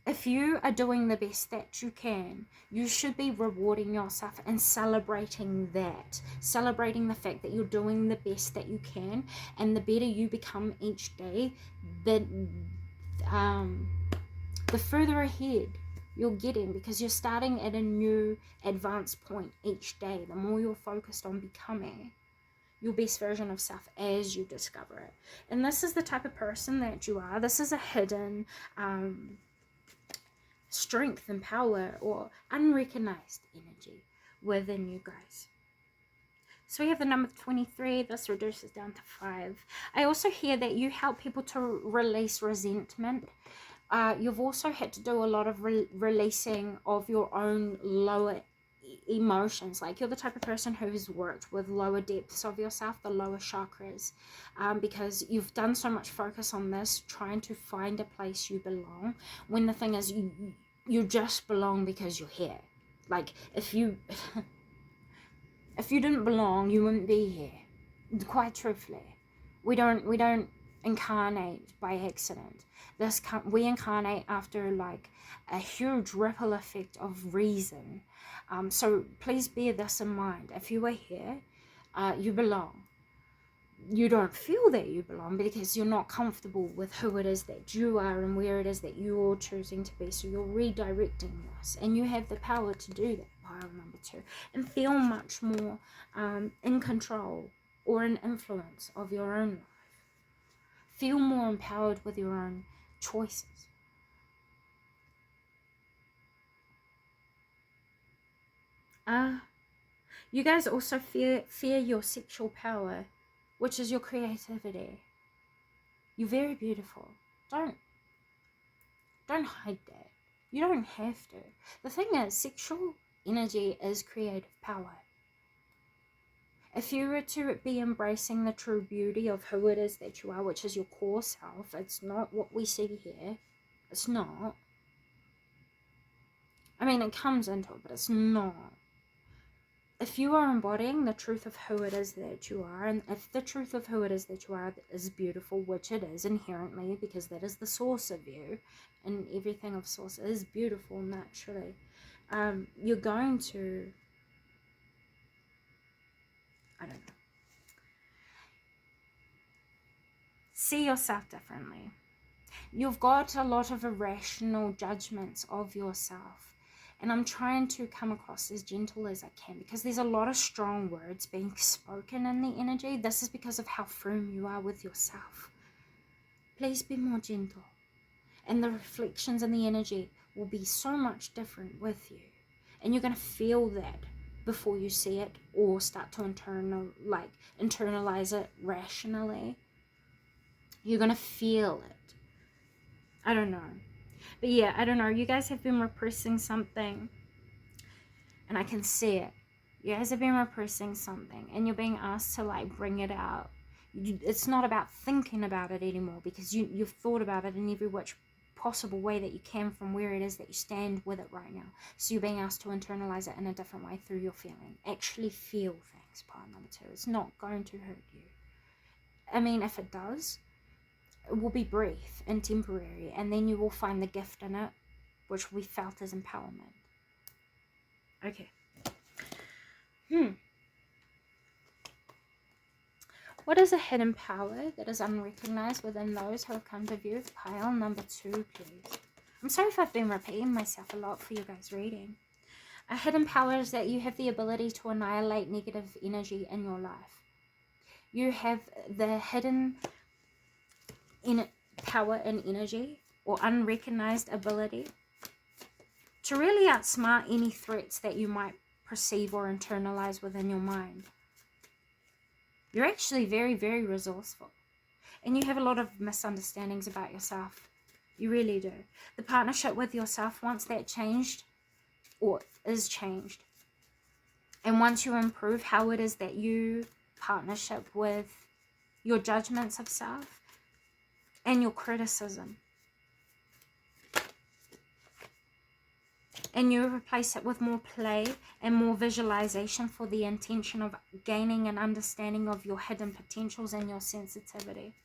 If you are doing the best that you can, you should be rewarding yourself and celebrating that. Celebrating the fact that you're doing the best that you can, and the better you become each day, the further ahead you're getting, because you're starting at a new advanced point each day. The more you're focused on becoming your best version of self as you discover it. And this is the type of person that you are. This is a hidden strength and power, or unrecognized energy within you guys. So we have the number 23. This reduces down to 5. I also hear that you help people to release resentment. You've also had to do a lot of releasing of your own lower emotions. Like, you're the type of person who's worked with lower depths of yourself, the lower chakras, because you've done so much focus on this, trying to find a place you belong, when the thing is, you just belong because you're here. Like, if you didn't belong, you wouldn't be here. Quite truthfully, we don't incarnate by accident. We incarnate after like a huge ripple effect of reason. So please bear this in mind. If you are here, you belong. You don't feel that you belong because you're not comfortable with who it is that you are and where it is that you're choosing to be. So you're redirecting this, and you have the power to do that, pile number 2, and feel much more in control or in influence of your own life. Feel more empowered with your own choices. You guys also fear your sexual power, which is your creativity. You're very beautiful. Don't hide that. You don't have to. The thing is, sexual energy is creative power. If you were to be embracing the true beauty of who it is that you are, which is your core self, it's not what we see here. It's not. I mean, it comes into it, but it's not. If you are embodying the truth of who it is that you are, and if the truth of who it is that you are is beautiful, which it is inherently, because that is the source of you, and everything of source is beautiful naturally, you're going to, I don't know, see yourself differently. You've got a lot of irrational judgments of yourself. And I'm trying to come across as gentle as I can, because there's a lot of strong words being spoken in the energy. This is because of how firm you are with yourself. Please be more gentle. And the reflections and the energy will be so much different with you. And you're going to feel that before you see it, or start to internalize it rationally. You're going to feel it. I don't know. But yeah, I don't know. You guys have been repressing something. And I can see it. You guys have been repressing something. And you're being asked to bring it out. It's not about thinking about it anymore. Because you've thought about it in every which possible way that you can from where it is that you stand with it right now. So you're being asked to internalize it in a different way through your feeling. Actually feel things, part number 2. It's not going to hurt you. I mean, if it does, it will be brief and temporary, and then you will find the gift in it, which will be felt as empowerment. Okay. What is a hidden power that is unrecognized within those who have come to view? Pile number 2, please. I'm sorry if I've been repeating myself a lot for you guys reading. A hidden power is that you have the ability to annihilate negative energy in your life. You have the hidden power and energy, or unrecognized ability, to really outsmart any threats that you might perceive or internalize within your mind. You're actually very, very resourceful. And you have a lot of misunderstandings about yourself. You really do. The partnership with yourself, once that changed, or is changed, and once you improve how it is that you partnership with your judgments of self and your criticism, and you replace it with more play and more visualization for the intention of gaining an understanding of your hidden potentials and your sensitivity,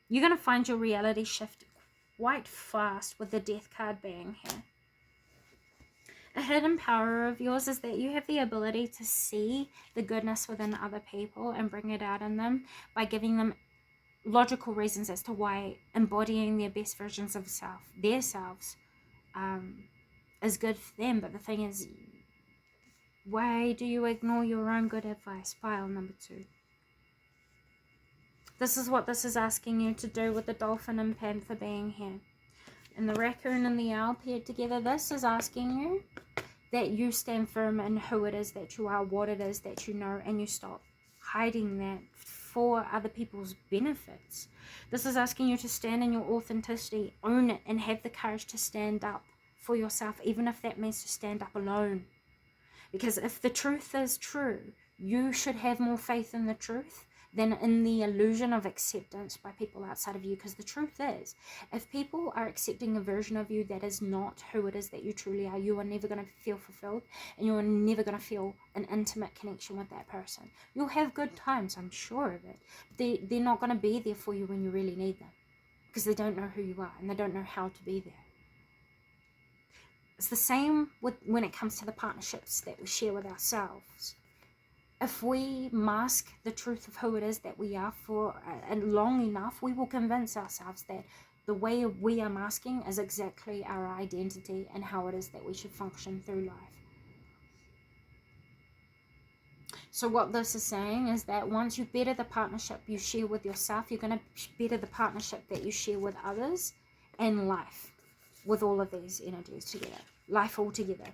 you're going to find your reality shift quite fast with the Death card being here. A hidden power of yours is that you have the ability to see the goodness within other people and bring it out in them by giving them logical reasons as to why embodying their best versions of themselves, is good for them. But the thing is, why do you ignore your own good advice? Pile number 2. This is what this is asking you to do with the dolphin and panther being here. And the raccoon and the owl paired together. This is asking you that you stand firm in who it is that you are, what it is that you know, and you stop hiding that for other people's benefits. This is asking you to stand in your authenticity, own it, and have the courage to stand up for yourself, even if that means to stand up alone. Because if the truth is true, you should have more faith in the truth than in the illusion of acceptance by people outside of you. Because the truth is, if people are accepting a version of you that is not who it is that you truly are, you are never going to feel fulfilled, and you are never going to feel an intimate connection with that person. You'll have good times, I'm sure of it. They're not going to be there for you when you really need them, because they don't know who you are and they don't know how to be there. It's the same when it comes to the partnerships that we share with ourselves. If we mask the truth of who it is that we are for long enough, we will convince ourselves that the way we are masking is exactly our identity and how it is that we should function through life. So what this is saying is that once you better the partnership you share with yourself, you're going to better the partnership that you share with others and life, with all of these energies together, life all together.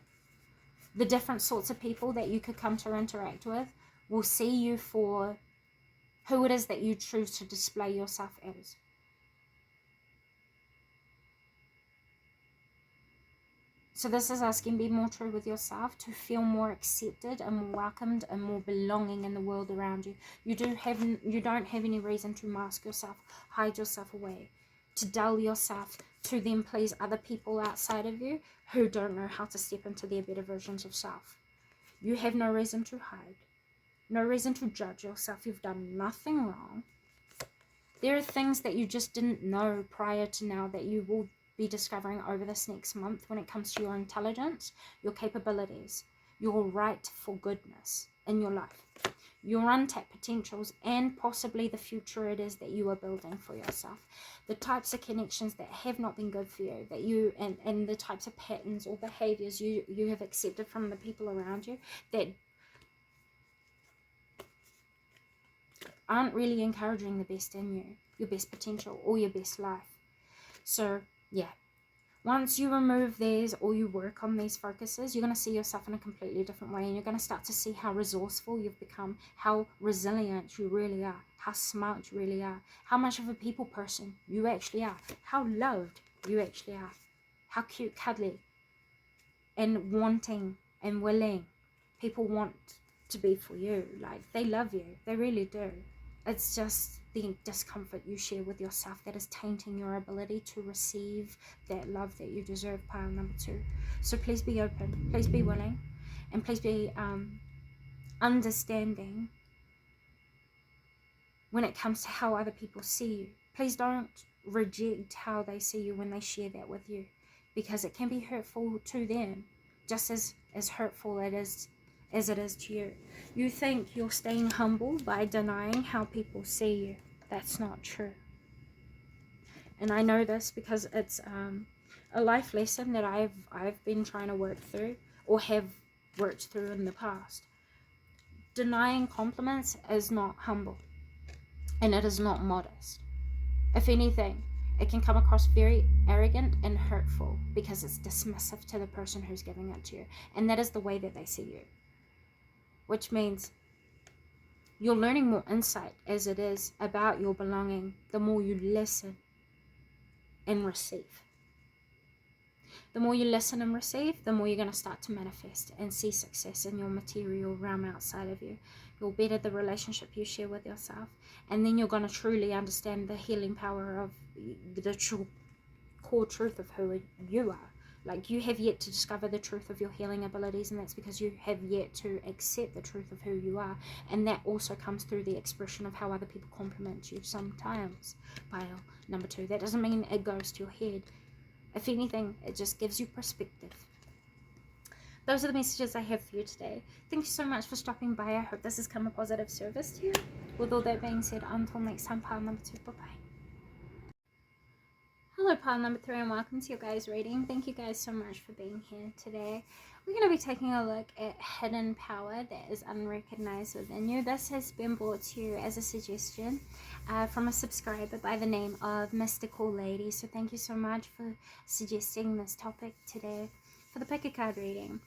The different sorts of people that you could come to interact with will see you for who it is that you choose to display yourself as. So this is asking, be more true with yourself to feel more accepted and more welcomed and more belonging in the world around you. You don't have any reason to mask yourself, hide yourself away, to dull yourself to then please other people outside of you who don't know how to step into their better versions of self. You have no reason to hide, no reason to judge yourself. You've done nothing wrong. There are things that you just didn't know prior to now that you will be discovering over this next month when it comes to your intelligence, your capabilities, your right for goodness in your life, your untapped potentials, and possibly the future it is that you are building for yourself. The types of connections that have not been good for you, that you and the types of patterns or behaviors you have accepted from the people around you that aren't really encouraging the best in you, your best potential or your best life. So yeah, once you remove these or you work on these focuses, you're going to see yourself in a completely different way, and you're going to start to see how resourceful you've become, how resilient you really are, how smart you really are, how much of a people person you actually are, how loved you actually are, how cute, cuddly, and wanting and willing people want to be for you. Like, they love you, they really do. It's just the discomfort you share with yourself that is tainting your ability to receive that love that you deserve, pile number 2. So please be open, please be willing, and please be understanding when it comes to how other people see you. Please don't reject how they see you when they share that with you, because it can be hurtful to them, just as hurtful as it is to you. You think you're staying humble by denying how people see you. That's not true. And I know this because it's a life lesson that I've been trying to work through, or have worked through in the past. Denying compliments is not humble, and it is not modest. If anything, it can come across very arrogant and hurtful because it's dismissive to the person who's giving it to you, and that is the way that they see you. Which means you're learning more insight as it is about your belonging the more you listen and receive. The more you listen and receive, the more you're going to start to manifest and see success in your material realm outside of you. You'll better the relationship you share with yourself, and then you're going to truly understand the healing power of the true core truth of who you are. Like, you have yet to discover the truth of your healing abilities, and that's because you have yet to accept the truth of who you are. And that also comes through the expression of how other people compliment you sometimes. Pile number 2. That doesn't mean it goes to your head. If anything, it just gives you perspective. Those are the messages I have for you today. Thank you so much for stopping by. I hope this has come a positive service to you. With all that being said, until next time, pile number 2. Bye-bye. Hello, pile number 3, and welcome to your guys' reading. Thank you guys so much for being here today. We're going to be taking a look at hidden power that is unrecognized within you. This has been brought to you as a suggestion from a subscriber by the name of Mystical Lady. So thank you so much for suggesting this topic today for the pickacard reading.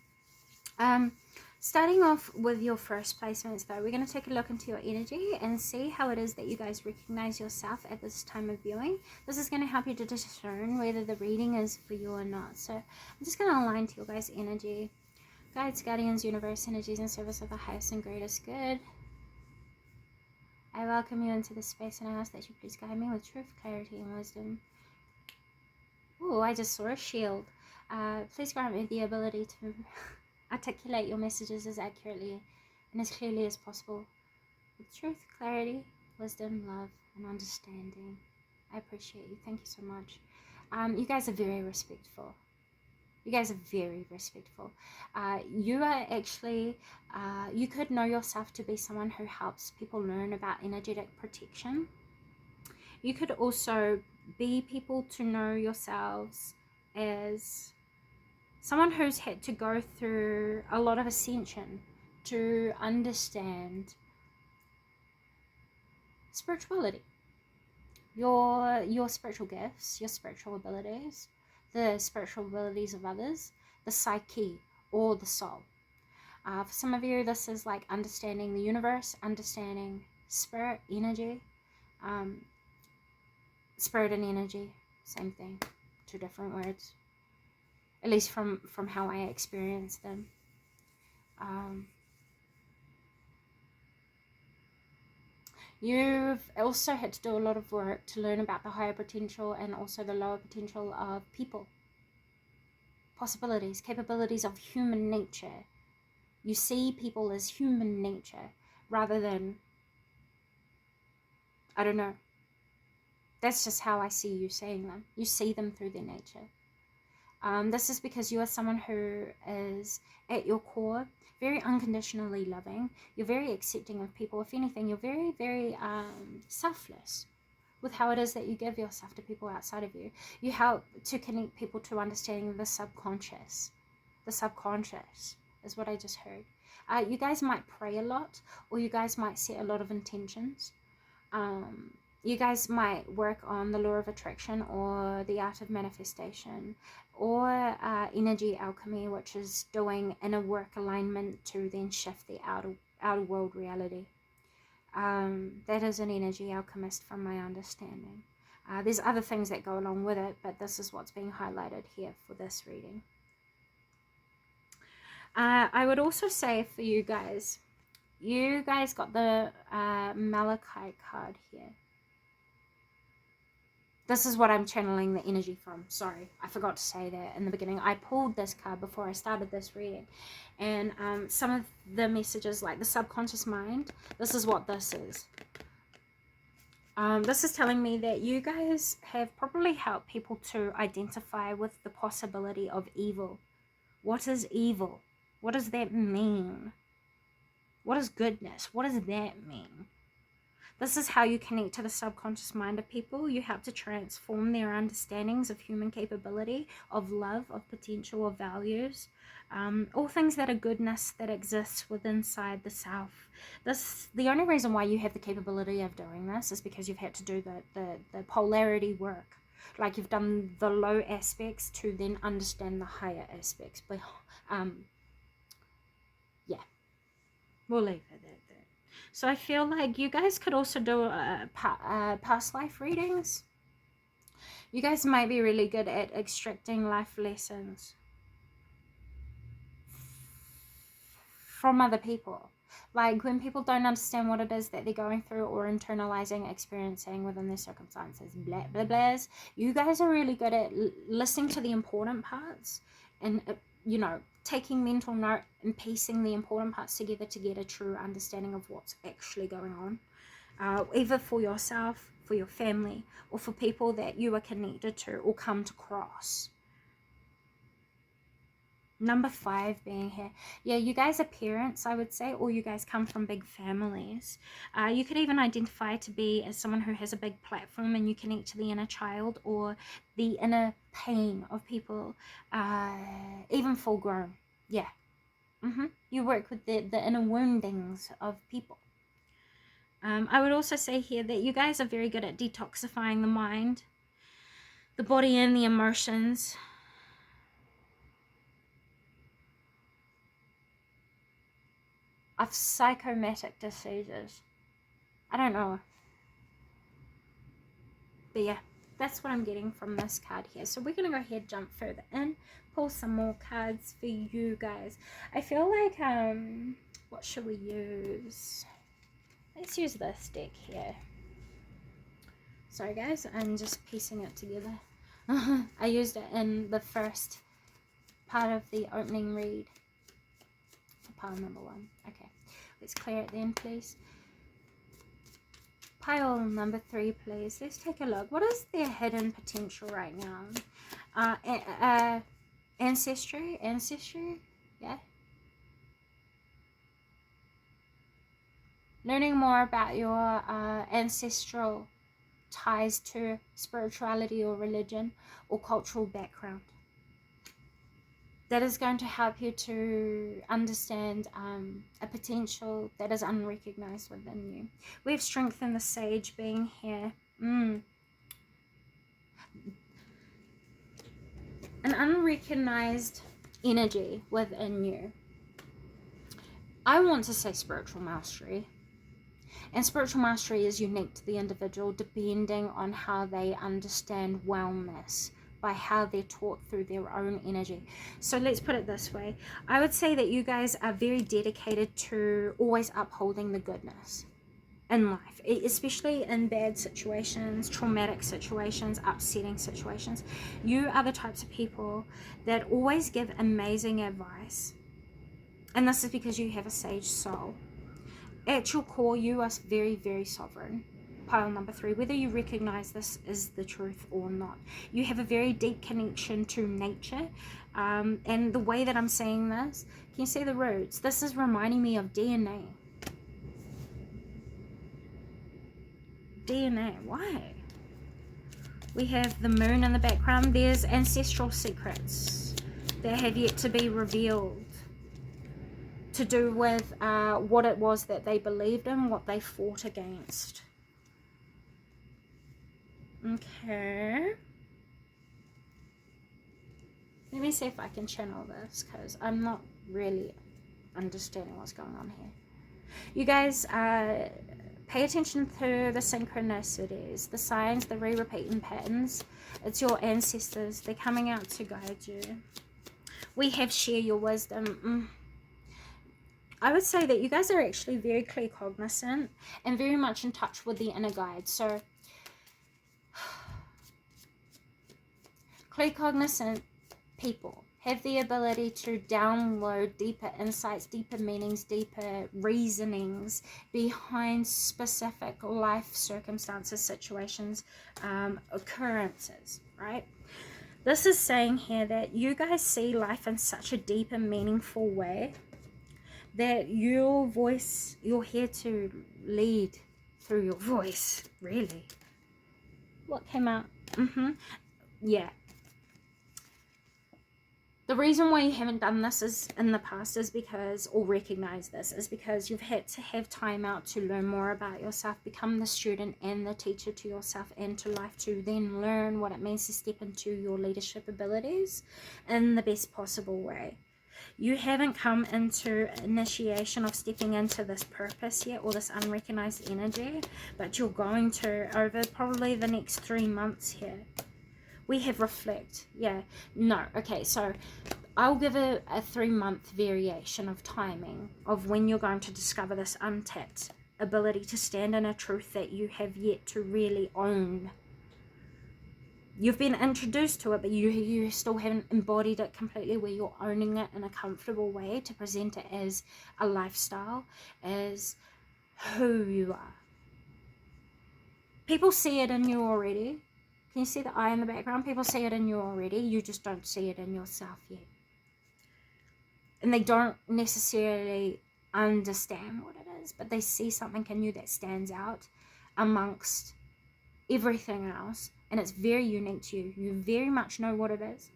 Starting off with your first placements though, we're going to take a look into your energy and see how it is that you guys recognize yourself at this time of viewing. This is going to help you to discern whether the reading is for you or not. So I'm just going to align to your guys' energy. Guides, guardians, universe, energies in service of the highest and greatest good. I welcome you into this space, and I ask that you please guide me with truth, clarity, and wisdom. Oh, I just saw a shield. Please grant me the ability to articulate your messages as accurately and as clearly as possible, with truth, clarity, wisdom, love, and understanding. I appreciate you. Thank you so much. You guys are very respectful. You guys are very respectful. You are actually, you could know yourself to be someone who helps people learn about energetic protection. You could also be people to know yourselves as someone who's had to go through a lot of ascension to understand spirituality, your spiritual gifts, your spiritual abilities, the spiritual abilities of others, the psyche or the soul. For some of you, this is like understanding the universe, understanding spirit, energy, spirit and energy, same thing, 2 different words. at least from how I experience them. You've also had to do a lot of work to learn about the higher potential and also the lower potential of people. Possibilities, capabilities of human nature. You see people as human nature rather than, I don't know. That's just how I see you seeing them. You see them through their nature. This is because you are someone who is, at your core, very unconditionally loving. You're very accepting of people. If anything, you're very, very selfless with how it is that you give yourself to people outside of you. You help to connect people to understanding the subconscious. The subconscious is what I just heard. You guys might pray a lot, or you guys might set a lot of intentions. You guys might work on the law of attraction or the art of manifestation, or energy alchemy, which is doing inner work alignment to then shift the outer world reality. That is an energy alchemist from my understanding. There's other things that go along with it, but this is what's being highlighted here for this reading. I would also say for you guys got the Malachite card here. This is what I'm channeling the energy from. Sorry, I forgot to say that in the beginning. I pulled this card before I started this reading. And some of the messages, like the subconscious mind, this is what this is. This is telling me that you guys have probably helped people to identify with the possibility of evil. What is evil? What does that mean? What is goodness? What does that mean? This is how you connect to the subconscious mind of people. You help to transform their understandings of human capability, of love, of potential, of values. All things that are goodness that exists within inside the self. The only reason why you have the capability of doing this is because you've had to do the polarity work. Like you've done the low aspects to then understand the higher aspects. But yeah, we'll leave it at that. So I feel like you guys could also do past life readings. You guys might be really good at extracting life lessons from other people. Like when people don't understand what it is that they're going through or internalizing, experiencing within their circumstances, blah, blah, blahs. You guys are really good at listening to the important parts and, you know, taking mental note and piecing the important parts together to get a true understanding of what's actually going on. Either for yourself, for your family, or for people that you are connected to or come to cross. Number 5 being here. Yeah, you guys are parents, I would say, or you guys come from big families. You could even identify to be as someone who has a big platform and you connect to the inner child or the inner pain of people, even full grown. Yeah. You work with the inner woundings of people. I would also say here that you guys are very good at detoxifying the mind, the body, and the emotions. Of psychomatic diseases. I don't know. But yeah, that's what I'm getting from this card here. So we're going to go ahead, jump further in, pull some more cards for you guys. I feel like, what should we use? Let's use this deck here. Sorry guys, I'm just piecing it together. I used it in the first part of the opening read. Pile number 1. Okay, let's clear it then, please. Pile number 3, please. Let's take a look. What is their hidden potential right now? Ancestry, yeah. Learning more about your ancestral ties to spirituality or religion or cultural background. That is going to help you to understand a potential that is unrecognized within you. We have strength in the sage being here. An unrecognized energy within you. I want to say spiritual mastery. And spiritual mastery is unique to the individual depending on how they understand wellness by how they're taught through their own energy. So let's put it this way. I would say that you guys are very dedicated to always upholding the goodness in life, especially in bad situations, traumatic situations, upsetting situations. You are the types of people that always give amazing advice, and this is because you have a sage soul. At your core, you are very, very sovereign. Pile number 3, whether you recognize this is the truth or not. You have a very deep connection to nature. And the way that I'm saying this, can you see the roots? This is reminding me of DNA. DNA, why? We have the moon in the background. There's ancestral secrets that have yet to be revealed, to do with what it was that they believed in, what they fought against. Okay. Let me see if I can channel this, because I'm not really understanding what's going on here. You guys, pay attention to the synchronicities, the signs, the re-repeating patterns. It's your ancestors. They're coming out to guide you. We have share your wisdom. I would say that you guys are actually very clear cognizant and very much in touch with the inner guide. So clear cognizant people have the ability to download deeper insights, deeper meanings, deeper reasonings behind specific life circumstances, situations, occurrences, right? This is saying here that you guys see life in such a deep and meaningful way that your voice, you're here to lead through your voice, really. What came out? Yeah. The reason why you haven't done this is in the past is because, or recognize this, is because you've had to have time out to learn more about yourself, become the student and the teacher to yourself and to life, to then learn what it means to step into your leadership abilities in the best possible way. You haven't come into initiation of stepping into this purpose yet, or this unrecognized energy, but you're going to over probably the next 3 months here. We have reflect. Yeah. No. Okay. So I'll give a 3-month variation of timing of when you're going to discover this untapped ability to stand in a truth that you have yet to really own. You've been introduced to it, but you still haven't embodied it completely, where you're owning it in a comfortable way to present it as a lifestyle, as who you are. People see it in you already. Can you see the eye in the background? People see it in you already. You just don't see it in yourself yet. And they don't necessarily understand what it is, but they see something in you that stands out amongst everything else. And it's very unique to you. You very much know what it is.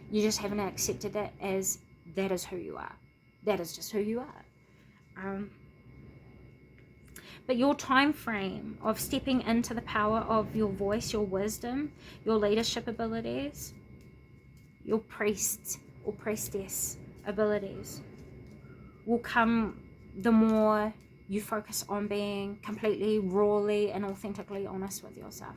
You just haven't accepted it as that is who you are. That is just who you are. But your time frame of stepping into the power of your voice, your wisdom, your leadership abilities, your priest or priestess abilities will come the more you focus on being completely, rawly, and authentically honest with yourself.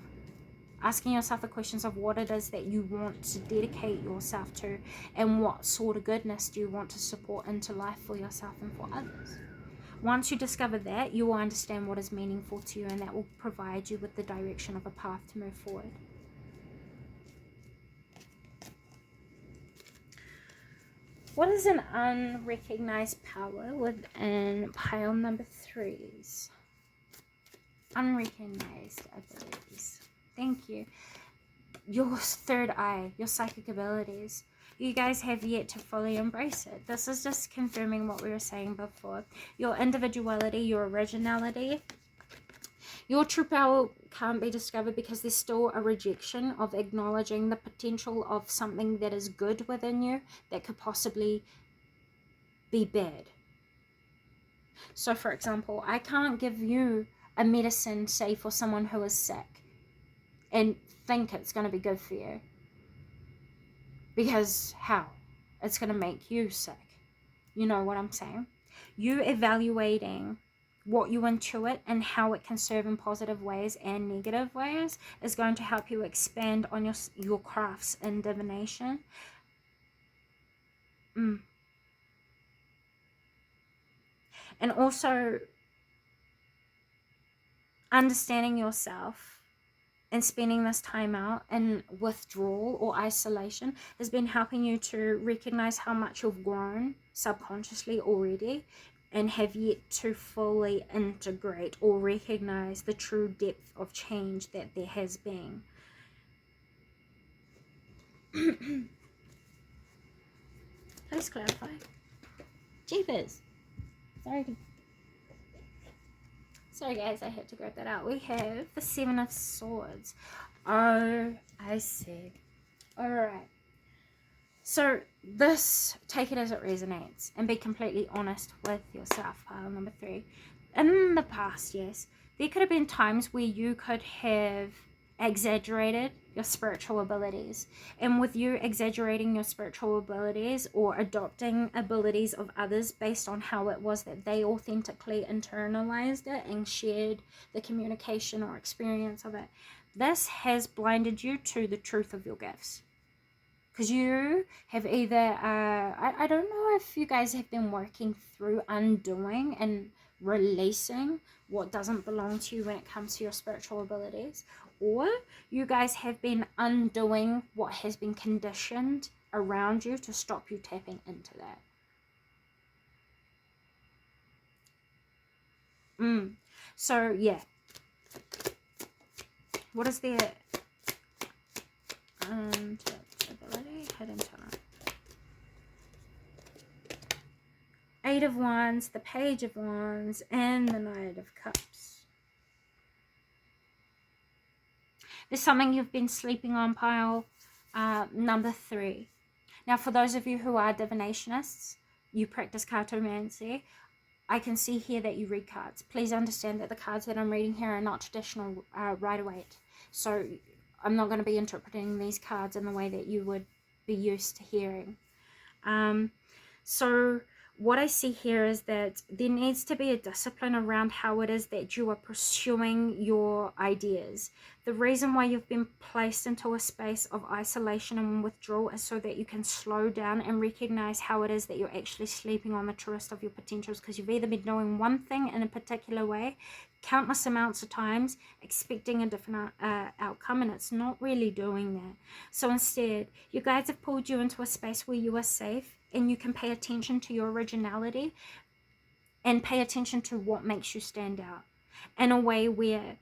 Asking yourself the questions of what it is that you want to dedicate yourself to, and what sort of goodness do you want to support into life for yourself and for others. Once you discover that, you will understand what is meaningful to you, and that will provide you with the direction of a path to move forward. What is an unrecognized power within pile number 3's? Unrecognized abilities. Thank you. Your third eye, your psychic abilities. You guys have yet to fully embrace it. This is just confirming what we were saying before. Your individuality, your originality. Your true power can't be discovered because there's still a rejection of acknowledging the potential of something that is good within you that could possibly be bad. So, for example, I can't give you a medicine, say, for someone who is sick and think it's going to be good for you. Because how? It's going to make you sick. You know what I'm saying? You evaluating what you intuit and how it can serve in positive ways and negative ways is going to help you expand on your crafts in divination. And also understanding yourself and spending this time out in withdrawal or isolation has been helping you to recognize how much you've grown subconsciously already and have yet to fully integrate or recognize the true depth of change that there has been. Please clarify. Jeepers. Sorry guys, I had to grab that out. We have the Seven of Swords. Oh, I see. Alright. So this, take it as it resonates and be completely honest with yourself, pile number 3. In the past, yes, there could have been times where you could have exaggerated your spiritual abilities. And with you exaggerating your spiritual abilities or adopting abilities of others based on how it was that they authentically internalized it and shared the communication or experience of it, this has blinded you to the truth of your gifts. Because you have either, I don't know if you guys have been working through undoing and releasing what doesn't belong to you when it comes to your spiritual abilities, or you guys have been undoing what has been conditioned around you to stop you tapping into that. So, yeah. What is their ability? Hidden talent. 8 of Wands, the Page of Wands, and the Knight of Cups. There's something you've been sleeping on, pile number 3. Now, for those of you who are divinationists, you practice cartomancy, I can see here that you read cards. Please understand that the cards that I'm reading here are not traditional Rider-Waite. So I'm not going to be interpreting these cards in the way that you would be used to hearing. So what I see here is that there needs to be a discipline around how it is that you are pursuing your ideas. The reason why you've been placed into a space of isolation and withdrawal is so that you can slow down and recognize how it is that you're actually sleeping on the truest of your potentials, because you've either been doing one thing in a particular way countless amounts of times expecting a different outcome, and it's not really doing that. So instead, you guys have pulled you into a space where you are safe and you can pay attention to your originality and pay attention to what makes you stand out in a way where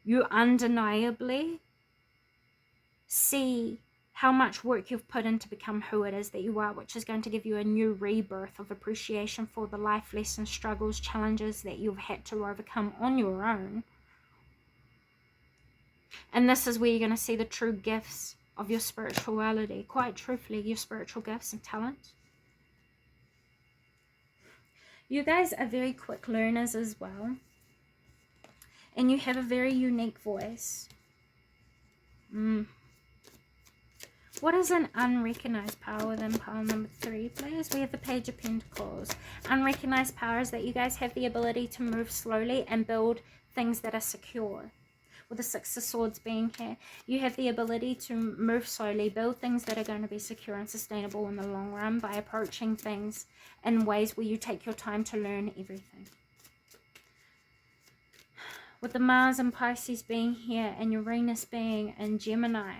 you undeniably see how much work you've put in to become who it is that you are, which is going to give you a new rebirth of appreciation for the life lessons, struggles, challenges that you've had to overcome on your own. And this is where you're going to see the true gifts of your spirituality, quite truthfully, your spiritual gifts and talents. You guys are very quick learners as well, and you have a very unique voice. What is an unrecognized power within pile number 3, please? We have the Page of Pentacles. Unrecognized power is that you guys have the ability to move slowly and build things that are secure. With the Six of Swords being here, you have the ability to move slowly, build things that are going to be secure and sustainable in the long run by approaching things in ways where you take your time to learn everything. With the Mars and Pisces being here and Uranus being in Gemini,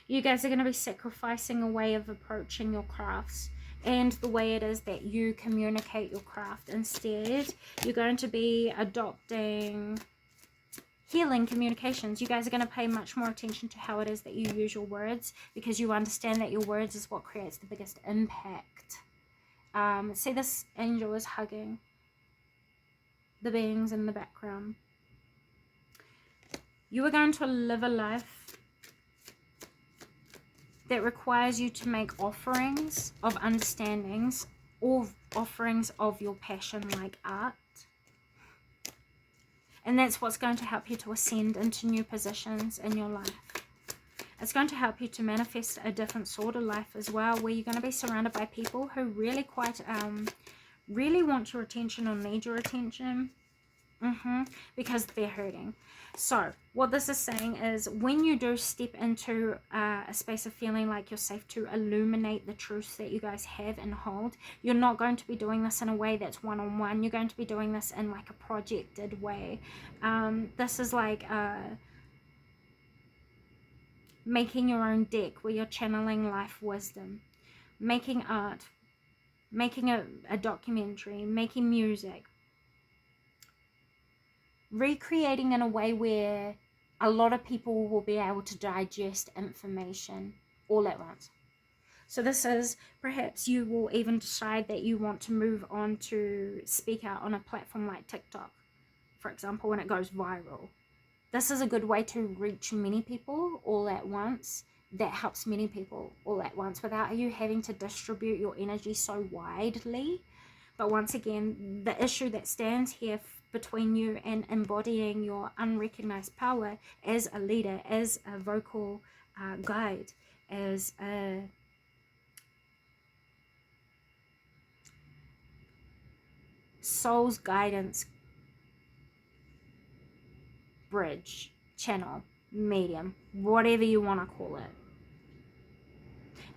you guys are going to be sacrificing a way of approaching your crafts and the way it is that you communicate your craft. Instead, you're going to be adopting healing communications. You guys are going to pay much more attention to how it is that you use your words, because you understand that your words is what creates the biggest impact. See, this angel is hugging the beings in the background. You are going to live a life that requires you to make offerings of understandings or offerings of your passion, like art. And that's what's going to help you to ascend into new positions in your life. It's going to help you to manifest a different sort of life as well, where you're going to be surrounded by people who really want your attention or need your attention. Because they're hurting. So what this is saying is, when you do step into a space of feeling like you're safe to illuminate the truths that you guys have and hold, you're not going to be doing this in a way that's one-on-one. You're going to be doing this in like a projected way. This is like making your own deck, where you're channeling life wisdom, making art, making a documentary, making music, recreating in a way where a lot of people will be able to digest information all at once. So this is, perhaps you will even decide that you want to move on to speak out on a platform like TikTok, for example, when it goes viral. This is a good way to reach many people all at once. That helps many people all at once without you having to distribute your energy so widely. But once again, the issue that stands here between you and embodying your unrecognized power as a leader, as a vocal guide, as a soul's guidance bridge, channel, medium, whatever you want to call it,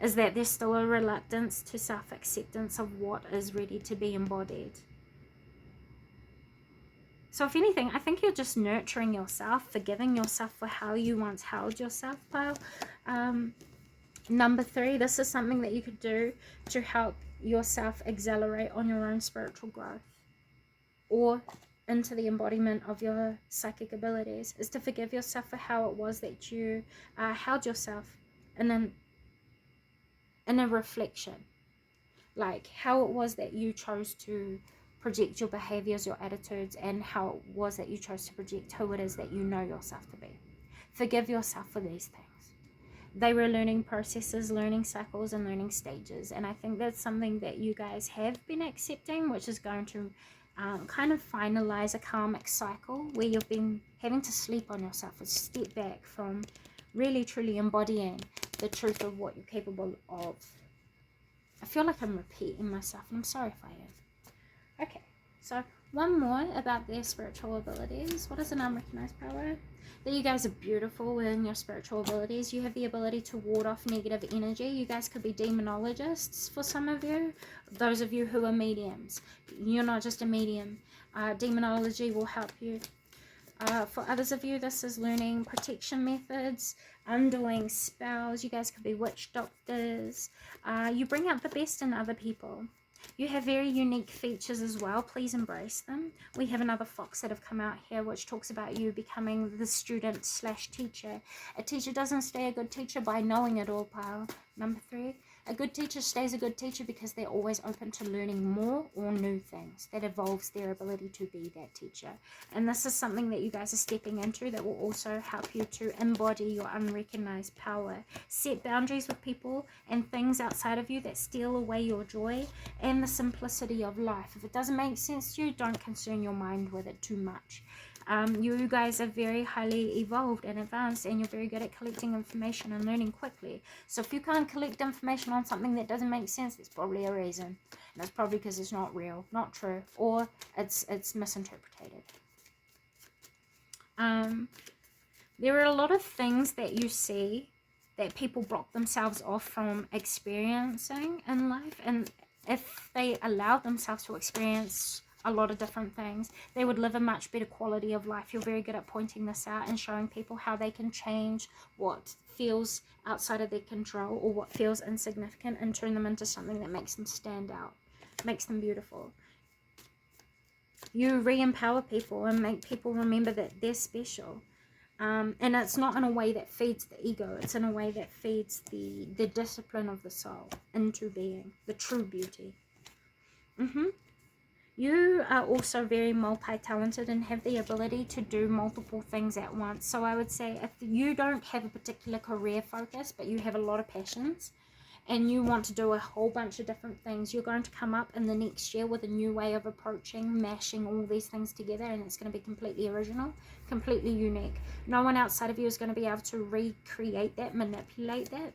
is that there's still a reluctance to self-acceptance of what is ready to be embodied. So if anything, I think you're just nurturing yourself, forgiving yourself for how you once held yourself, pile. Number 3, this is something that you could do to help yourself accelerate on your own spiritual growth or into the embodiment of your psychic abilities, is to forgive yourself for how it was that you held yourself in a reflection. Like how it was that you chose to project your behaviors, your attitudes, and how it was that you chose to project who it is that you know yourself to be. Forgive yourself for these things. They were learning processes, learning cycles, and learning stages. And I think that's something that you guys have been accepting, which is going to kind of finalize a karmic cycle where you've been having to sleep on yourself and step back from really truly embodying the truth of what you're capable of. I feel like I'm repeating myself, and I'm sorry if I am. Okay, so one more about their spiritual abilities. What is an unrecognized power? That you guys are beautiful in your spiritual abilities. You have the ability to ward off negative energy. You guys could be demonologists for some of you. Those of you who are mediums. You're not just a medium. Demonology will help you. For others of you, this is learning protection methods, undoing spells. You guys could be witch doctors. You bring out the best in other people. You have very unique features as well. Please embrace them. We have another fox that have come out here, which talks about you becoming the student / teacher. A teacher doesn't stay a good teacher by knowing it all, pile. Number 3, a good teacher stays a good teacher because they're always open to learning more or new things. That evolves their ability to be that teacher. And this is something that you guys are stepping into that will also help you to embody your unrecognized power. Set boundaries with people and things outside of you that steal away your joy and the simplicity of life. If it doesn't make sense to you, don't concern your mind with it too much. You guys are very highly evolved and advanced, and you're very good at collecting information and learning quickly. So if you can't collect information on something that doesn't make sense, there's probably a reason. And it's probably because it's not real, not true, or it's misinterpreted. There are a lot of things that you see that people block themselves off from experiencing in life, and if they allow themselves to experience a lot of different things, they would live a much better quality of life. You're very good at pointing this out and showing people how they can change what feels outside of their control or what feels insignificant and turn them into something that makes them stand out, makes them beautiful. You re-empower people and make people remember that they're special. And it's not in a way that feeds the ego. It's in a way that feeds the discipline of the soul into being, the true beauty. You are also very multi-talented and have the ability to do multiple things at once. So I would say if you don't have a particular career focus, but you have a lot of passions and you want to do a whole bunch of different things, you're going to come up in the next year with a new way of approaching, mashing all these things together, and it's going to be completely original, completely unique. No one outside of you is going to be able to recreate that, manipulate that.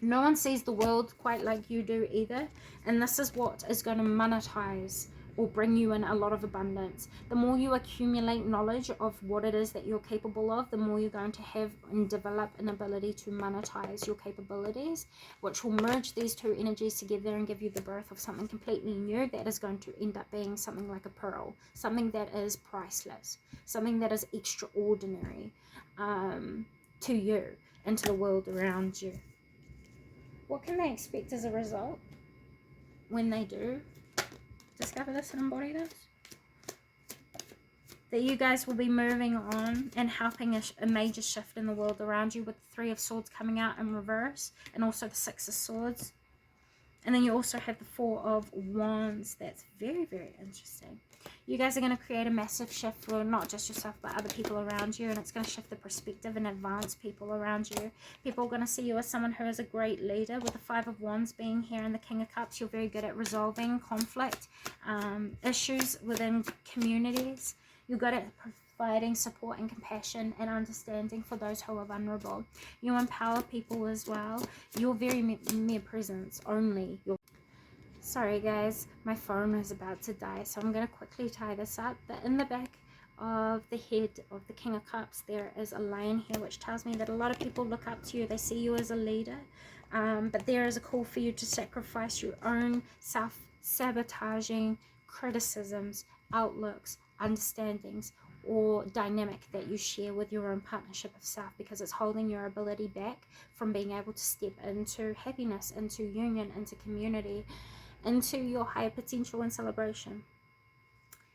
No one sees the world quite like you do either, and this is what is going to monetize or bring you in a lot of abundance. The more you accumulate knowledge of what it is that you're capable of, the more you're going to have and develop an ability to monetize your capabilities, which will merge these two energies together and give you the birth of something completely new that is going to end up being something like a pearl, something that is priceless, something that is extraordinary to you and to the world around you. What can they expect as a result when they do discover this and embody this? That you guys will be moving on and helping a major shift in the world around you, with the Three of Swords coming out in reverse, and also the Six of Swords. And then you also have the Four of Wands. That's very, very interesting. You guys are going to create a massive shift for not just yourself, but other people around you. And it's going to shift the perspective and advance people around you. People are going to see you as someone who is a great leader. With the Five of Wands being here and the King of Cups, you're very good at resolving conflict, issues within communities. You're good at providing support and compassion and understanding for those who are vulnerable. You empower people as well. You're very mere presence only. Sorry guys, my phone is about to die, so I'm going to quickly tie this up. But in the back of the head of the King of Cups, there is a lion here, which tells me that a lot of people look up to you. They see you as a leader, but there is a call for you to sacrifice your own self-sabotaging criticisms, outlooks, understandings, or dynamic that you share with your own partnership of self, because it's holding your ability back from being able to step into happiness, into union, into community, into your higher potential and celebration.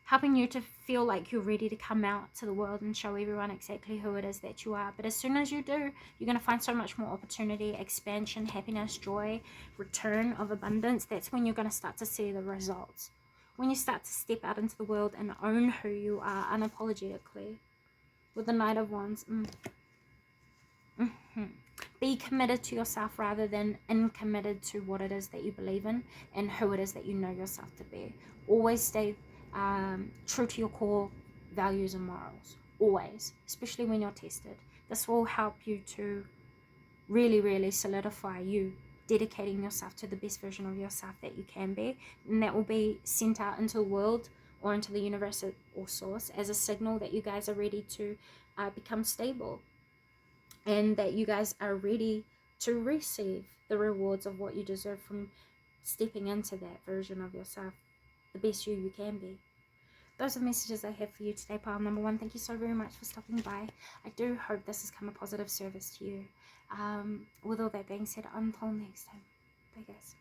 Helping you to feel like you're ready to come out to the world and show everyone exactly who it is that you are. But as soon as you do, you're going to find so much more opportunity, expansion, happiness, joy, return of abundance. That's when you're going to start to see the results. When you start to step out into the world and own who you are unapologetically. With the Knight of Wands. Be committed to yourself rather than uncommitted to what it is that you believe in and who it is that you know yourself to be. Always stay true to your core values and morals. Always. Especially when you're tested. This will help you to really, really solidify you, dedicating yourself to the best version of yourself that you can be, and that will be sent out into the world or into the universe or source as a signal that you guys are ready to become stable, and that you guys are ready to receive the rewards of what you deserve from stepping into that version of yourself, the best you can be. Those are the messages I have for you today, pile number one. Thank you so very much for stopping by. I do hope this has come a positive service to you. With all that being said, until next time. Bye guys.